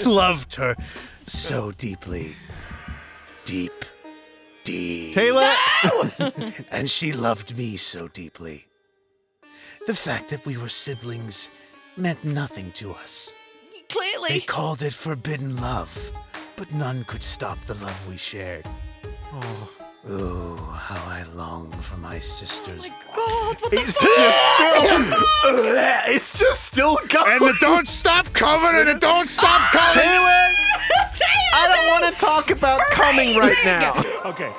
loved her so deeply. Deep. Taylor? And she loved me so deeply. The fact that we were siblings meant nothing to us. Clearly. They called it forbidden love, but none could stop the love we shared. Oh, how I long for my sister's. Oh my god, what the It's fuck? it's just still going. And it don't stop coming, and it don't stop coming. Taylor, I don't want to talk about coming right now. Okay.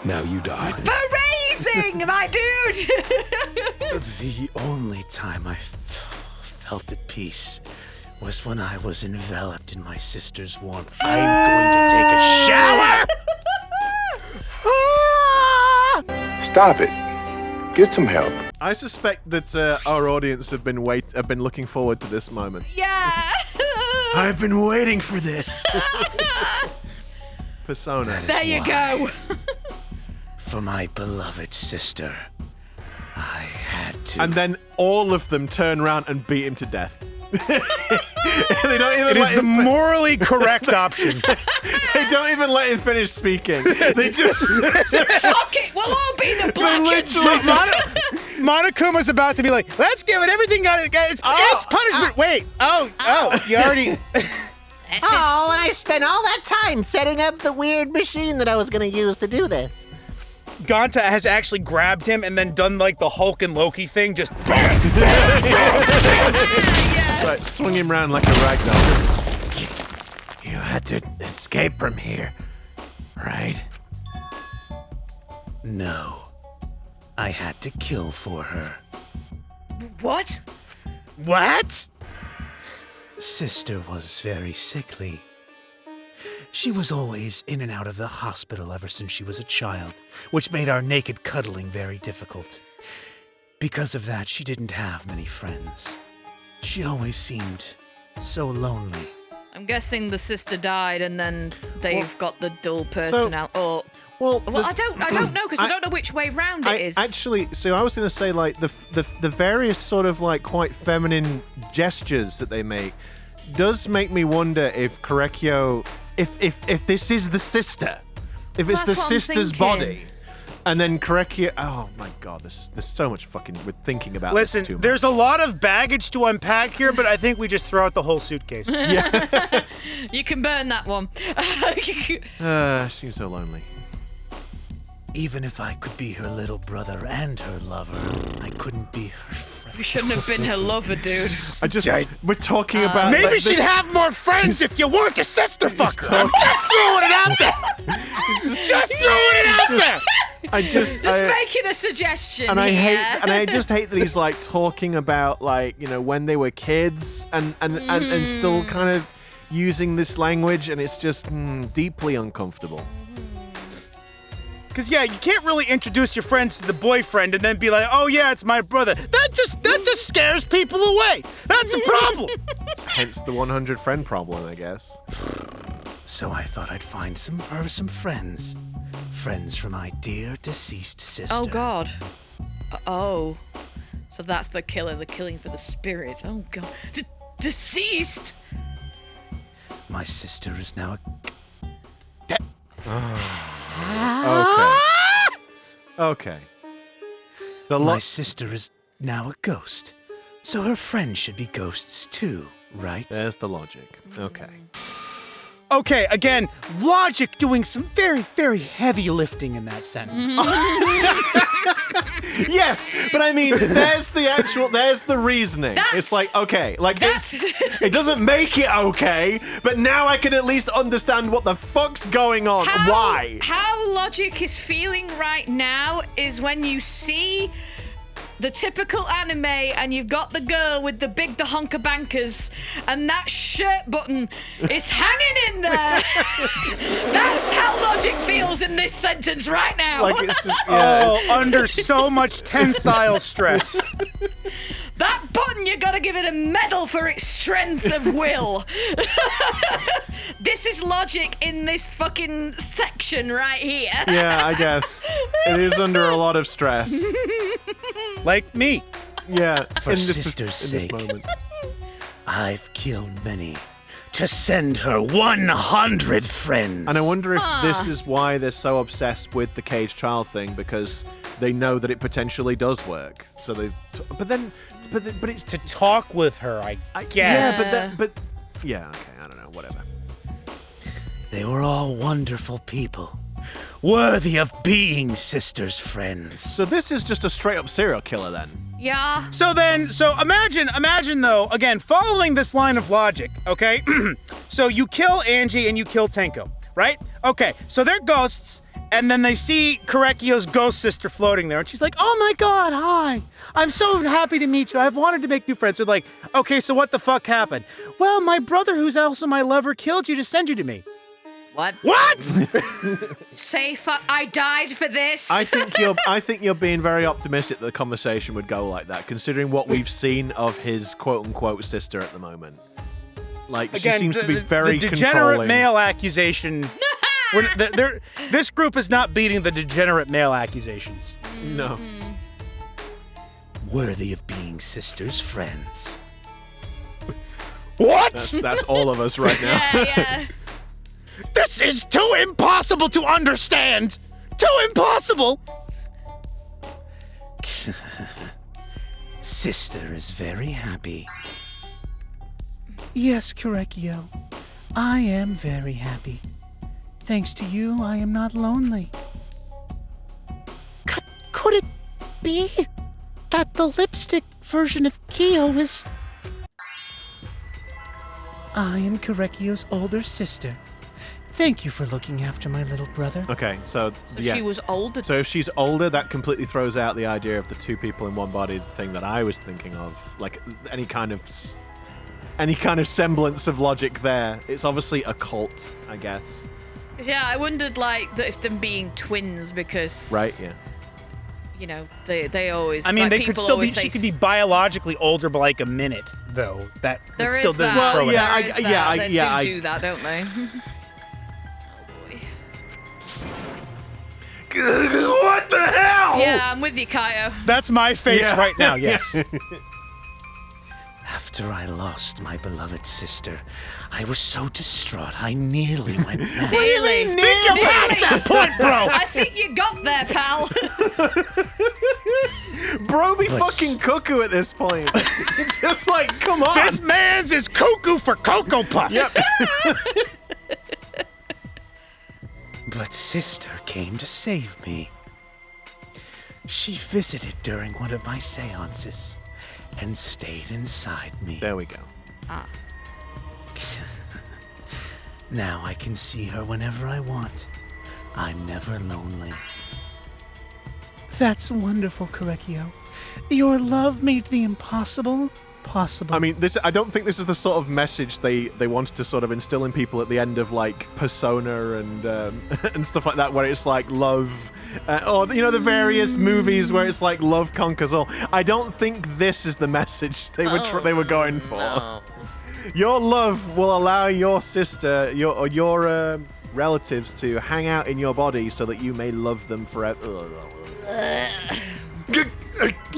Now you die. For raising, my dude! The only time I felt at peace was when I was enveloped in my sister's warmth. I'm going to take a shower! Stop it. Get some help. I suspect that our audience have been looking forward to this moment. Yeah! I've been waiting for this. Persona. There you go. For my beloved sister, I had to. And then all of them turn around and beat him to death. They don't even It is the morally correct option. They don't even let him finish speaking. They just Fuck it, we'll all be the black and Monokuma's about to be like, let's give it everything got it. It's punishment. Wait. You already. Oh, and I spent all that time setting up the weird machine that I was going to use to do this. Ganta has actually grabbed him and then done like the Hulk and Loki thing, just right, swing him around like a ragdoll. You had to escape from here, right? No. I had to kill for her. What? What? Sister was very sickly. She was always in and out of the hospital ever since she was a child, which made our naked cuddling very difficult. Because of that, she didn't have many friends. She always seemed so lonely. I'm guessing the sister died and then they've got the dual personality. I don't know, because I don't know which way round it is. Actually, so I was going to say, like, the various sort of, like, quite feminine gestures that they make does make me wonder if Korekiyo, if this is the sister, if it's the sister's body, And then Korekiyo. Oh my god, there's so much fucking. We're thinking about this too Listen, much. there's a lot of baggage to unpack here, but I think we just throw out the whole suitcase. You can burn that one. Seems so lonely. Even if I could be her little brother and her lover, I couldn't be her friend. You shouldn't have been her lover, dude. We're talking about. Maybe like, she'd have more friends if you weren't a sister fucker. I'm just throwing it out there. Just throwing it out there. Just making a suggestion. And here. I just hate that he's like talking about like when they were kids and still kind of using this language, and it's just deeply uncomfortable. Because, yeah, you can't really introduce your friends to the boyfriend and then be like, oh, yeah, it's my brother. That just scares people away. That's a problem. Hence the 100 friend problem, I guess. So I thought I'd find some friends. Friends for my dear deceased sister. Oh, God. Oh. So that's the killer, the killing for the spirit. Oh, God. Deceased? My sister is now Okay. My sister is now a ghost, so her friends should be ghosts too, right? There's the logic. Okay. Okay, again, logic doing some very, very heavy lifting in that sentence. Yes, but I mean, there's the reasoning. It's like, okay, like it doesn't make it okay, but now I can at least understand what the fuck's going on. Why? How logic is feeling right now is when you see the typical anime and you've got the girl with the big honker bankers and that shirt button is hanging in there. That's how logic feels in this sentence right now. Like it's just, under so much tensile stress. That button, you gotta give it a medal for its strength of will. This is logic in this fucking section right here. Yeah, I guess. It is under a lot of stress. Like me. Yeah, For sister's sake, I've killed many to send her 100 friends. And I wonder if this is why they're so obsessed with the caged child thing, because they know that it potentially does work. So they, but it's to talk with her, I guess. Yeah, but yeah, okay, I don't know, whatever. They were all wonderful people, worthy of being sisters' friends. So this is just a straight up serial killer then? Yeah. So imagine though, again, following this line of logic, okay? So you kill Angie and you kill Tenko, right? Okay, so they're ghosts, and then they see Korekiyo's ghost sister floating there, and she's like, oh my god, hi! I'm so happy to meet you. I've wanted to make new friends. They're like, okay, so what the fuck happened? Well, my brother, who's also my lover, killed you to send you to me. What? What? Say fuck, I died for this. I think you're being very optimistic that the conversation would go like that, considering what we've seen of his quote-unquote sister at the moment. Like, Again, she seems to be very the degenerate controlling. male accusation. This group is not beating the degenerate male accusations. No. Worthy of being sisters' friends. What? That's all of us right now. Yeah. This is too impossible to understand! Too impossible! Sister is very happy. Yes, Korekiyo. I am very happy. Thanks to you, I am not lonely. Could it be that the lipstick version of Kiyo is... I am Korekiyo's older sister. Thank you for looking after my little brother. Okay, so yeah. She was older. So if she's older, that completely throws out the idea of the two people in one body thing that I was thinking of. Like any kind of semblance of logic there. It's obviously a cult, I guess. Yeah, I wondered like that if them being twins because Right, yeah. You know, they always. I mean, like, they could people still be. always say She could be biologically older by like a minute, though. That There still is doesn't that. throw it yeah, out. There is I- that. yeah, I- They yeah, do that, don't they? What the hell? Yeah, I'm with you, Kaio. That's my face Yeah. right now. Yes. After I lost my beloved sister, I was so distraught I nearly went mad. Nearly. Think you're past that point, bro! I think you got there, pal. Bro be But fucking cuckoo at this point. Just like, come on. This man's is cuckoo for Cocoa Puffs. Yep. But sister came to save me. She visited during one of my seances and stayed inside me. There we go. Now I can see her whenever I want. I'm never lonely. That's wonderful, Korekiyo. Your love made the impossible possible. I mean, I don't think this is the sort of message they wanted to sort of instill in people at the end of like Persona and and stuff like that, where it's like love, or the various movies where it's like love conquers all. I don't think this is the message they were going for. No. Your love will allow your sister, your relatives to hang out in your body so that you may love them forever.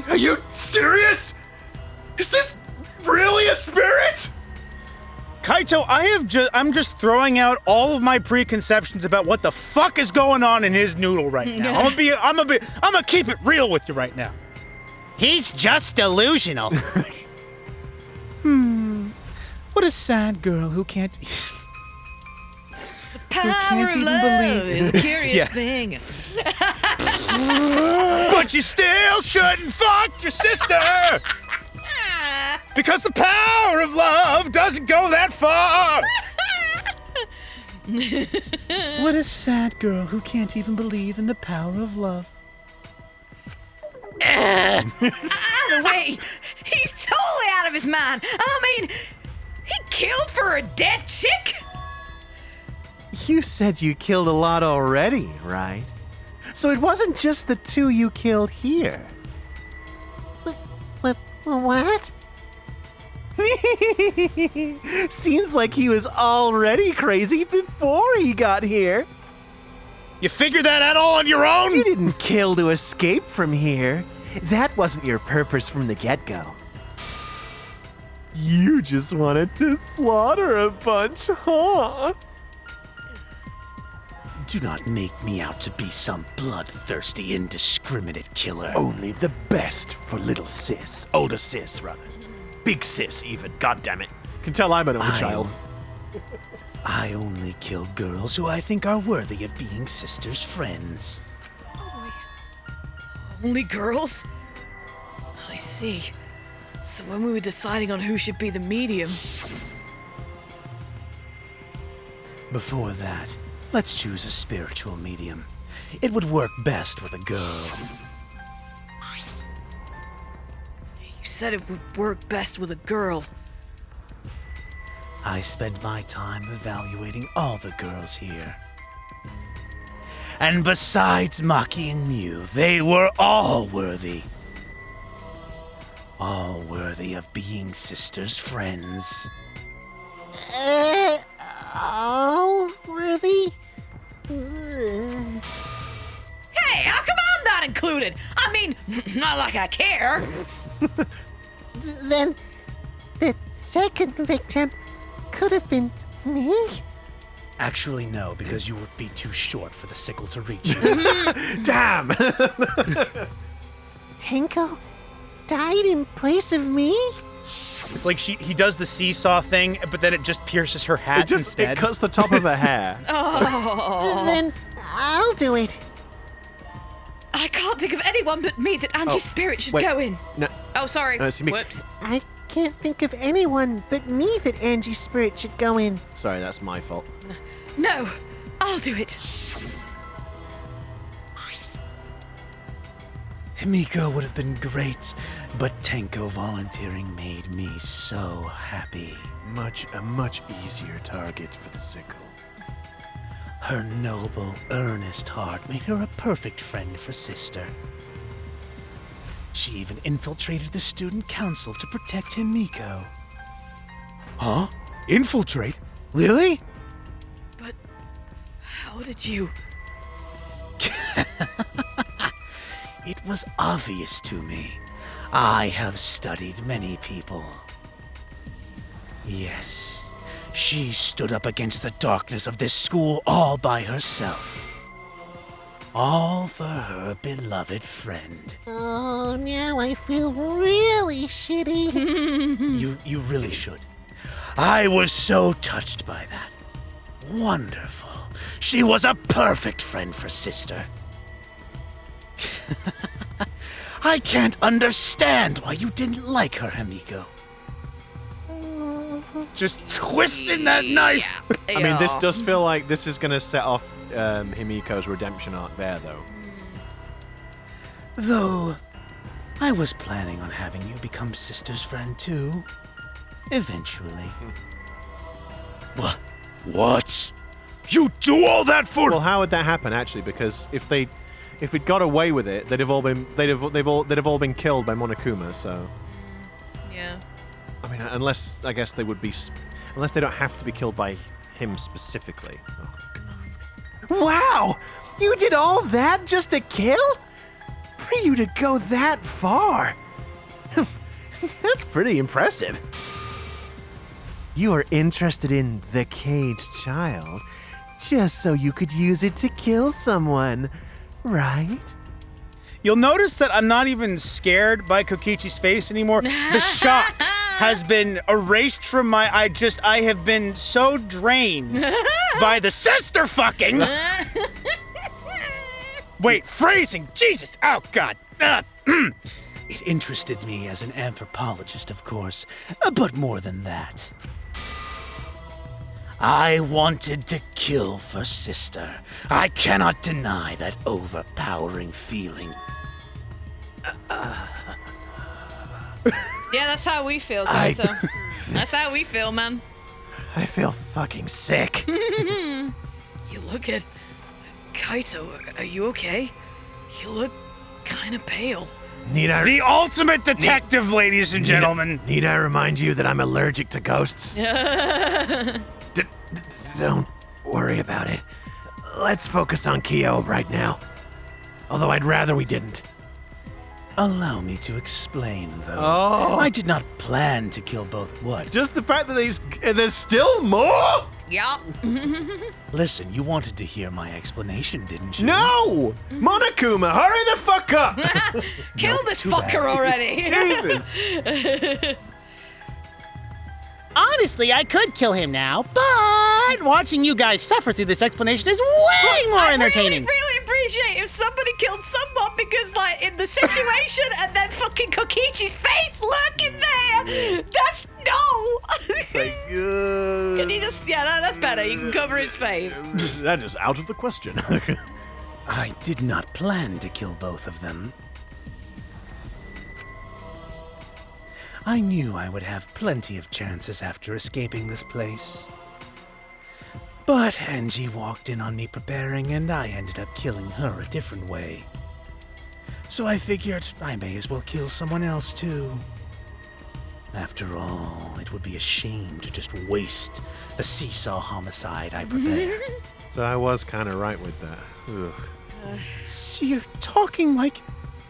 Are you serious? Is this really a spirit? Kaito, I'm just throwing out all of my preconceptions about what the fuck is going on in his noodle right now. I'm gonna keep it real with you right now. He's just delusional. What a sad girl who can't... Power can't of even love believe- is a curious Yeah. thing. But you still shouldn't fuck your sister! Because the power of love doesn't go that far! What a sad girl who can't even believe in the power of love. Out of the way! He's totally out of his mind. I mean, he killed for a dead chick? You said you killed a lot already, right? So it wasn't just the two you killed here. What? Seems like he was already crazy before he got here. You figured that out all on your own? You didn't kill to escape from here. That wasn't your purpose from the get-go. You just wanted to slaughter a bunch, huh? Do not make me out to be some bloodthirsty, indiscriminate killer. Only the best for little sis. Older sis, rather. Big sis, even. God damn it. Can tell I'm an only child. I only kill girls who I think are worthy of being sisters' friends. Only girls? I see. So when we were deciding on who should be the medium, Before that, let's choose a spiritual medium. It would work best with a girl. you said it would work best with a girl. I spend my time evaluating all the girls here. And besides Maki and Mew, they were all worthy. All worthy of being sisters' friends. All worthy? Hey, how come I'm not included? I mean, not like I care. Then the second victim could have been me? Actually, no, because you would be too short for the sickle to reach you. Damn! Tenko died in place of me? It's like he does the seesaw thing, but then it just pierces her hat instead. It cuts the top of her hair. Then I'll do it. I can't think of anyone but me that Angie's spirit should wait. go in. No, Oh, sorry. no, it's me. Whoops. I can't think of anyone but me that Angie's spirit should go in. Sorry, that's my fault. No, I'll do it. Himiko would have been great, but Tenko volunteering made me so happy. A much easier target for the sickle. Her noble, earnest heart made her a perfect friend for sister. She even infiltrated the student council to protect Himiko. Huh? Infiltrate? Really? But how did you? It was obvious to me. I have studied many people. Yes, she stood up against the darkness of this school all by herself. All for her beloved friend. Oh, now I feel really shitty. You really should. I was so touched by that. Wonderful. She was a perfect friend for Sister. I can't understand why you didn't like her, Himiko. Just twisting that knife. I mean, this does feel like this is going to set off Himiko's redemption arc there, though. Though, I was planning on having you become Sister's friend too. Eventually. What? You do all that for? Well, how would that happen actually? Because if it got away with it, they'd have all been killed by Monokuma. So. Yeah. I mean, unless I guess they would be, unless they don't have to be killed by him specifically. Oh, God. Wow! You did all that just to kill? For you to go that far? That's pretty impressive. You are interested in the caged child just so you could use it to kill someone, right? You'll notice that I'm not even scared by Kokichi's face anymore. The shock has been erased from my I have been so drained by the sister fucking. Wait, phrasing. Jesus. Oh, God. It interested me as an anthropologist, of course, but more than that. I wanted to kill for Sister. I cannot deny that overpowering feeling. Yeah, that's how we feel, Kaito. That's how we feel, man. I feel fucking sick. You look at... Kaito, are you okay? You look kind of pale. The ultimate detective, ladies and gentlemen. Need I remind you that I'm allergic to ghosts? Don't worry about it. Let's focus on Kyo right now. Although I'd rather we didn't. Allow me to explain, though. Oh. I did not plan to kill both. What? Just the fact that there's still more? Yup. Listen, you wanted to hear my explanation, didn't you? No! Monokuma, hurry the fuck up! Kill this fucker already. Jesus. Honestly, I could kill him now, but watching you guys suffer through this explanation is way more entertaining. I really appreciate if somebody killed someone because, like, in the situation and then fucking Kokichi's face lurking there. That's no. Can you just, that's better. You can cover his face. That is out of the question. I did not plan to kill both of them. I knew I would have plenty of chances after escaping this place. But Angie walked in on me preparing, and I ended up killing her a different way. So I figured I may as well kill someone else too. After all, it would be a shame to just waste the seesaw homicide I prepared. So I was kind of right with that. Ugh. So you're talking like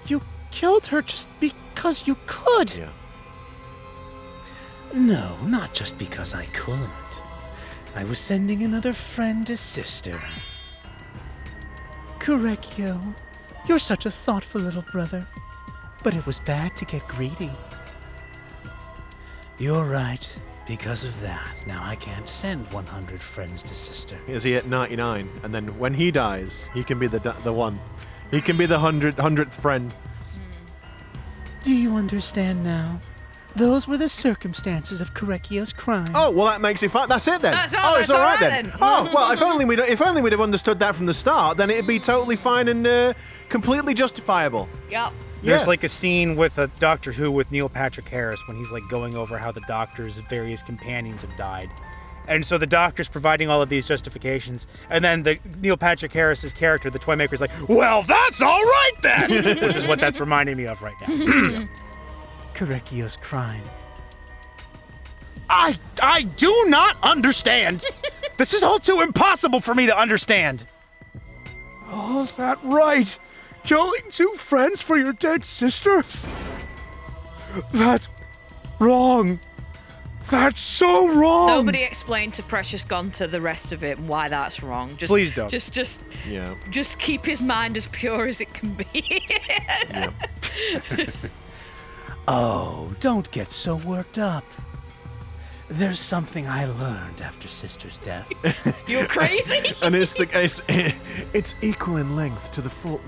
you killed her just because you could. Yeah. No, not just because I could. I was sending another friend to Sister. Korekiyo, you're such a thoughtful little brother. But it was bad to get greedy. You're right. Because of that, now I can't send 100 friends to Sister. Is he at 99? And then when he dies, he can be the one. He can be the 100th friend. Do you understand now? Those were the circumstances of Korekiyo's crime. Oh, well, that makes it fine. That's it then. That's it's all right then. then. Oh, well, if only we'd have understood that from the start, then it'd be totally fine and completely justifiable. Yup. There's like a scene with a Doctor Who with Neil Patrick Harris when he's like going over how the Doctor's various companions have died. And so the Doctor's providing all of these justifications, and then the Neil Patrick Harris's character, the Toymaker's like, well, that's all right then! Which is what that's reminding me of right now. Korekiyo's crime. I do not understand! This is all too impossible for me to understand! Oh, that right! Killing 2 friends for your dead sister? That's wrong. That's so wrong. Nobody explained to Precious Gonta the rest of it and why that's wrong. Just, Please don't. Just keep his mind as pure as it can be. Oh, don't get so worked up. There's something I learned after Sister's death. You're crazy. And it's equal in length to the full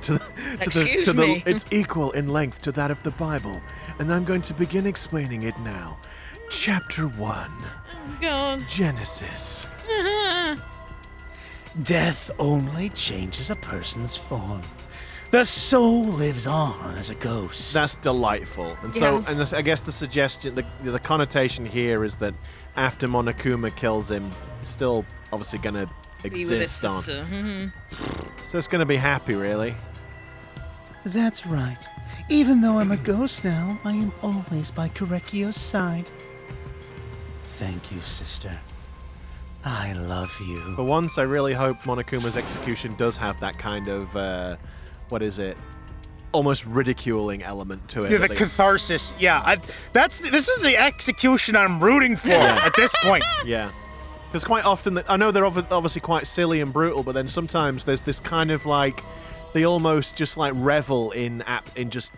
Excuse me. It's equal in length to that of the Bible, and I'm going to begin explaining it now. Chapter 1. Oh, God. Genesis. Death only changes a person's form. The soul lives on as a ghost. That's delightful. And so, and I guess the suggestion, the connotation here is that after Monokuma kills him, still obviously going to exist on. So it's going to be happy, really. That's right. Even though I'm a ghost now, I am always by Korekiyo's side. Thank you, sister. I love you. For once, I really hope Monokuma's execution does have that kind of, almost ridiculing element to it. Yeah, the catharsis. Yeah, this is the execution I'm rooting for at this point. Yeah. Because quite often, I know they're obviously quite silly and brutal, but then sometimes there's this kind of like, they almost just like revel in just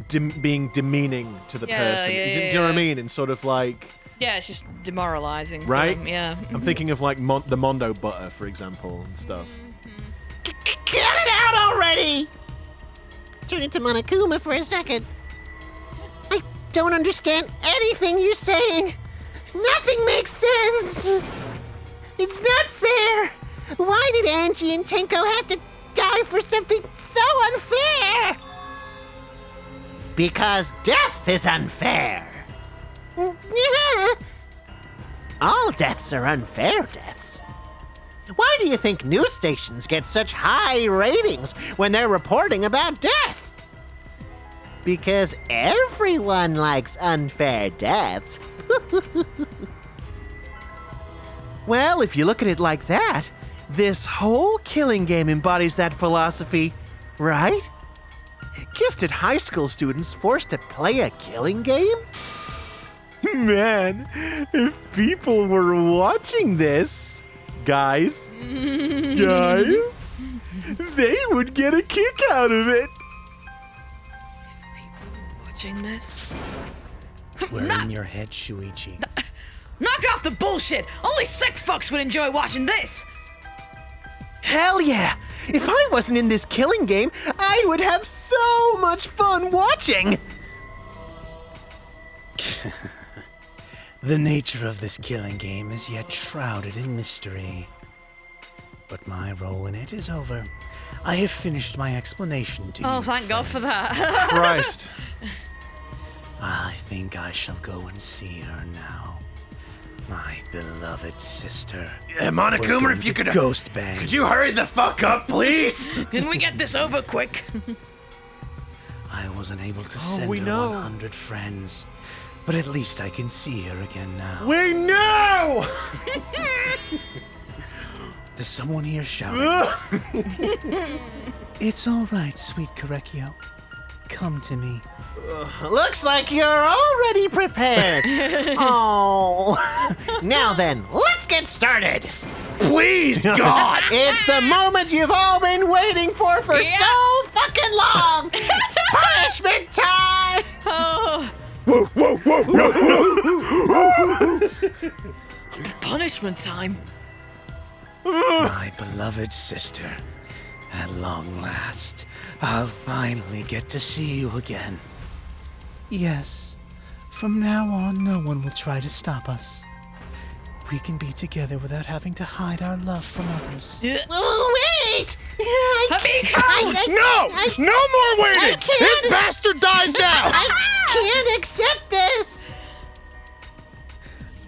being demeaning to the person. Do you know what I mean? And sort of like... Yeah, it's just demoralizing. Right? For them, yeah. I'm thinking of like the Mondo butter, for example, and stuff. Get it out already! Turn into Monokuma for a second. I don't understand anything you're saying. Nothing makes sense. It's not fair. Why did Angie and Tenko have to die for something so unfair? Because death is unfair. All deaths are unfair deaths. Why do you think news stations get such high ratings when they're reporting about death? Because everyone likes unfair deaths. Well, if you look at it like that, this whole killing game embodies that philosophy, right? Gifted high school students forced to play a killing game? Man, if people were watching this, guys, they would get a kick out of it. People watching this? We're in your head, Shuichi. Knock off the bullshit! Only sick fucks would enjoy watching this! Hell yeah! If I wasn't in this killing game, I would have so much fun watching! The nature of this killing game is yet shrouded in mystery. But my role in it is over. I have finished my explanation to you. Oh, thank God for that. Christ. I think I shall go and see her now. My beloved sister. Monokuma, if you could ghost bang. Could you hurry the fuck up, please? Can we get this over quick? I wasn't able to send her 100 friends, but at least I can see her again now. We know! Does someone here shout? It's all right, sweet Korekiyo. Come to me. Looks like you're already prepared. Oh. Now then, let's get started. Please, God! It's the moment you've all been waiting for so fucking long. Punishment time! Oh. Whoa, whoa, whoa, whoa, whoa! Punishment time. My beloved sister, at long last, I'll finally get to see you again. Yes, from now on, no one will try to stop us. We can be together without having to hide our love from others. Oh, wait! No more waiting! This bastard dies now! I can't accept this!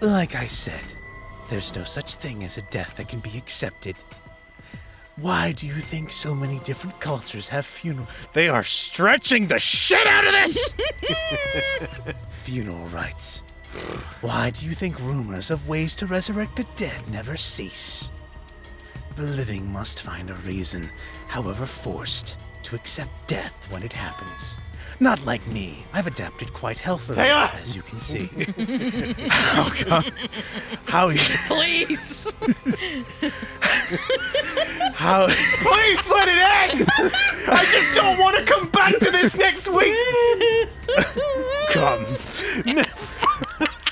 Like I said, there's no such thing as a death that can be accepted. Why do you think so many different cultures have funeral? They are stretching the shit out of this! Funeral rites. Why do you think rumors of ways to resurrect the dead never cease? The living must find a reason, however forced, to accept death when it happens. Not like me. I've adapted quite healthily, Taylor! as you can see. Oh, God. How Please. Please let it end! I just don't want to come back to this next week! come?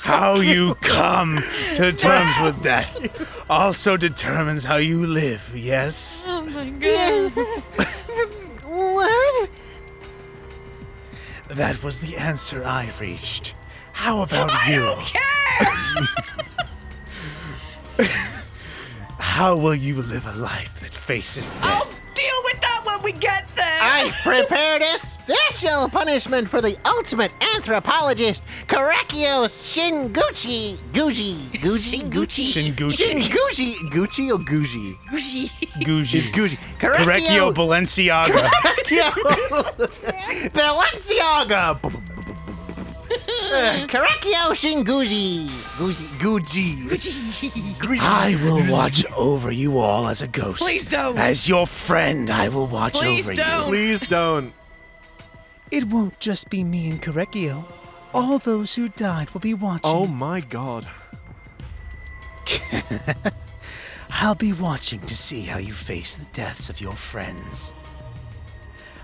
How you come to terms with that also determines how you live, yes? Oh my god. What? That was the answer I reached. How about you? I don't care! How will you live a life that faces death? I'll deal with that when we get there! I've prepared a special punishment for the ultimate anthropologist, Korekiyo Shinguchi. Gucci? Shinguchi. Shinguchi. Gucci or Gucci? Gucci. It's Gucci. Korekiyo Balenciaga. Balenciaga! Korekiyo Shinguchi. Gucci. I will watch over you all as a ghost. Please don't. As your friend, I will watch Please over don't. Please don't. you. It won't just be me and Korekiyo. All those who died will be watching. Oh my god. I'll be watching to see how you face the deaths of your friends.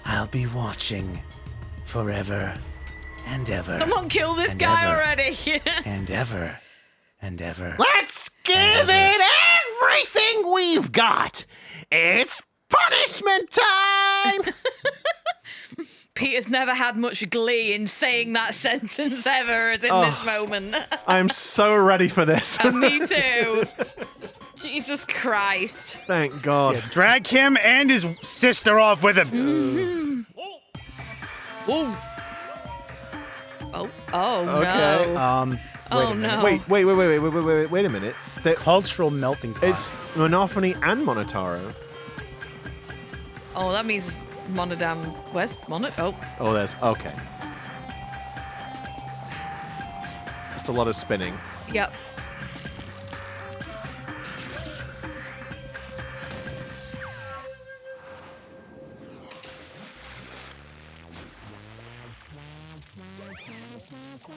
I'll be watching forever and ever. Someone kill this and guy ever, already. And ever and ever. Let's give it everything we've got. It's punishment time. Peter's never had much glee in saying that sentence ever as in this moment. I'm so ready for this. Me too. Jesus Christ. Thank God. Drag him and his sister off with him. Whoa. Oh Okay. no. Oh no. Wait a minute. Cultural melting pot. It's Monophony and Monotaro. Oh, that means Monodam. Where's Mono? Oh. Oh, there's... Okay. Just a lot of spinning. Yep.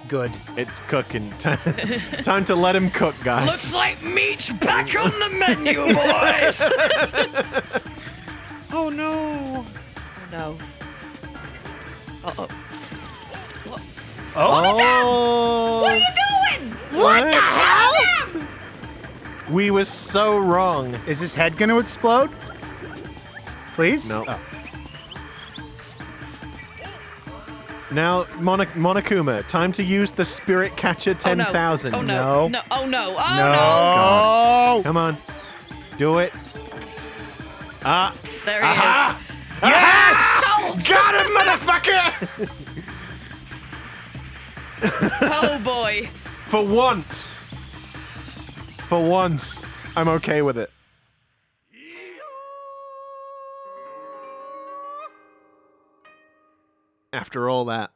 Good. It's cooking. Time to let him cook, guys. Looks like meat's back on the menu, boys. Oh no. Oh no. Uh-oh. Oh. What are you doing? What the hell? We were so wrong. Is his head going to explode? Please? No. Oh. Now, Monokuma, time to use the Spirit Catcher 10,000. Oh no. No. No. Oh no. Oh No. Come on. Do it. Ah. no. There he is. Yes! Got him, motherfucker! Oh boy. For once, I'm okay with it. After all that.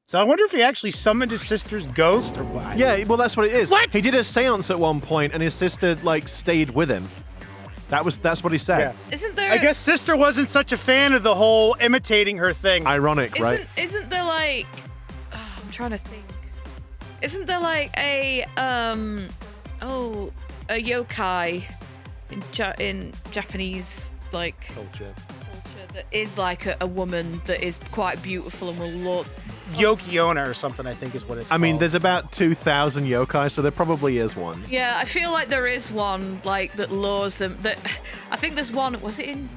So I wonder if he actually summoned his sister's ghost or what? Yeah, well, that's what it is. What? He did a seance at one point, and his sister, like, stayed with him. That's what he said. Yeah. Isn't there? I guess sister wasn't such a fan of the whole imitating her thing. Ironic, right? Isn't there like? Oh, I'm trying to think. Isn't there like a yokai in Japanese like Culture. that is like a woman that is quite beautiful and will lord. Yokiona or something, I think is what it's I called. mean, there's about 2,000 yokai, so there probably is one. Yeah, I feel like there is one like that lures them. That I think there's one. Was it in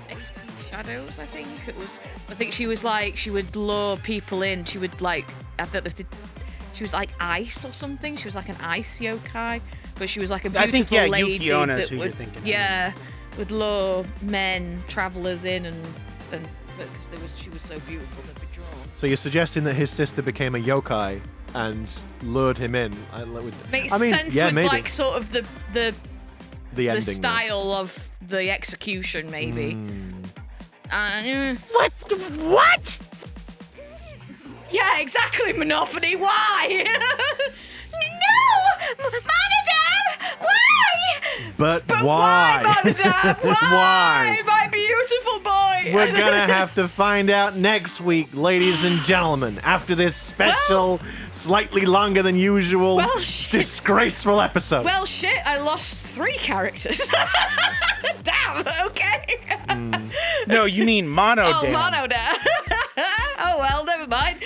AC Shadows? I think it was. I think she was like she would lure people in. She would like I don't know if she was like ice or something. She was like an ice yokai, but she was like a beautiful I think, yeah, lady Yukiona that is who you're would thinking of. would lure men, travelers in, and then because she was so beautiful they'd be drawn. So you're suggesting that his sister became a yokai and lured him in? Makes sense yeah, with maybe. like sort of the ending, style of the execution, maybe. What? Yeah, exactly, Monophony. Why? No! Monodam! Why? But But why? why, Monodam? Why? Why? My beautiful boy. way. We're gonna have to find out next week, ladies and gentlemen, after this special, slightly longer than usual, disgraceful episode. Well, shit, I lost 3 characters. Damn, okay. No, you mean mono Oh, damn. mono damn. Oh, well, never mind.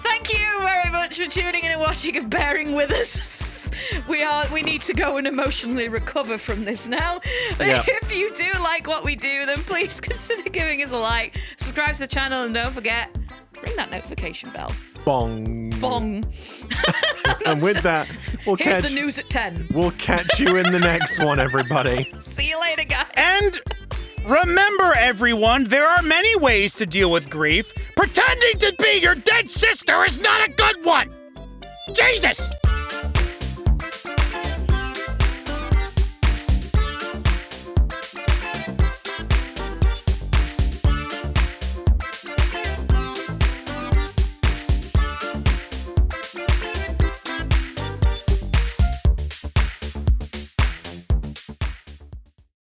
Thank you very much for tuning in and watching and bearing with us. We need to go and emotionally recover from this now. Yeah. If you do like what we do, then please consider giving us a like, subscribe to the channel, and don't forget, ring that notification bell. Bong. Bong. And with that, Here's the news at 10. We'll catch you in the next one, everybody. See you later, guys. And remember, everyone, there are many ways to deal with grief. Pretending to be your dead sister is not a good one. Jesus!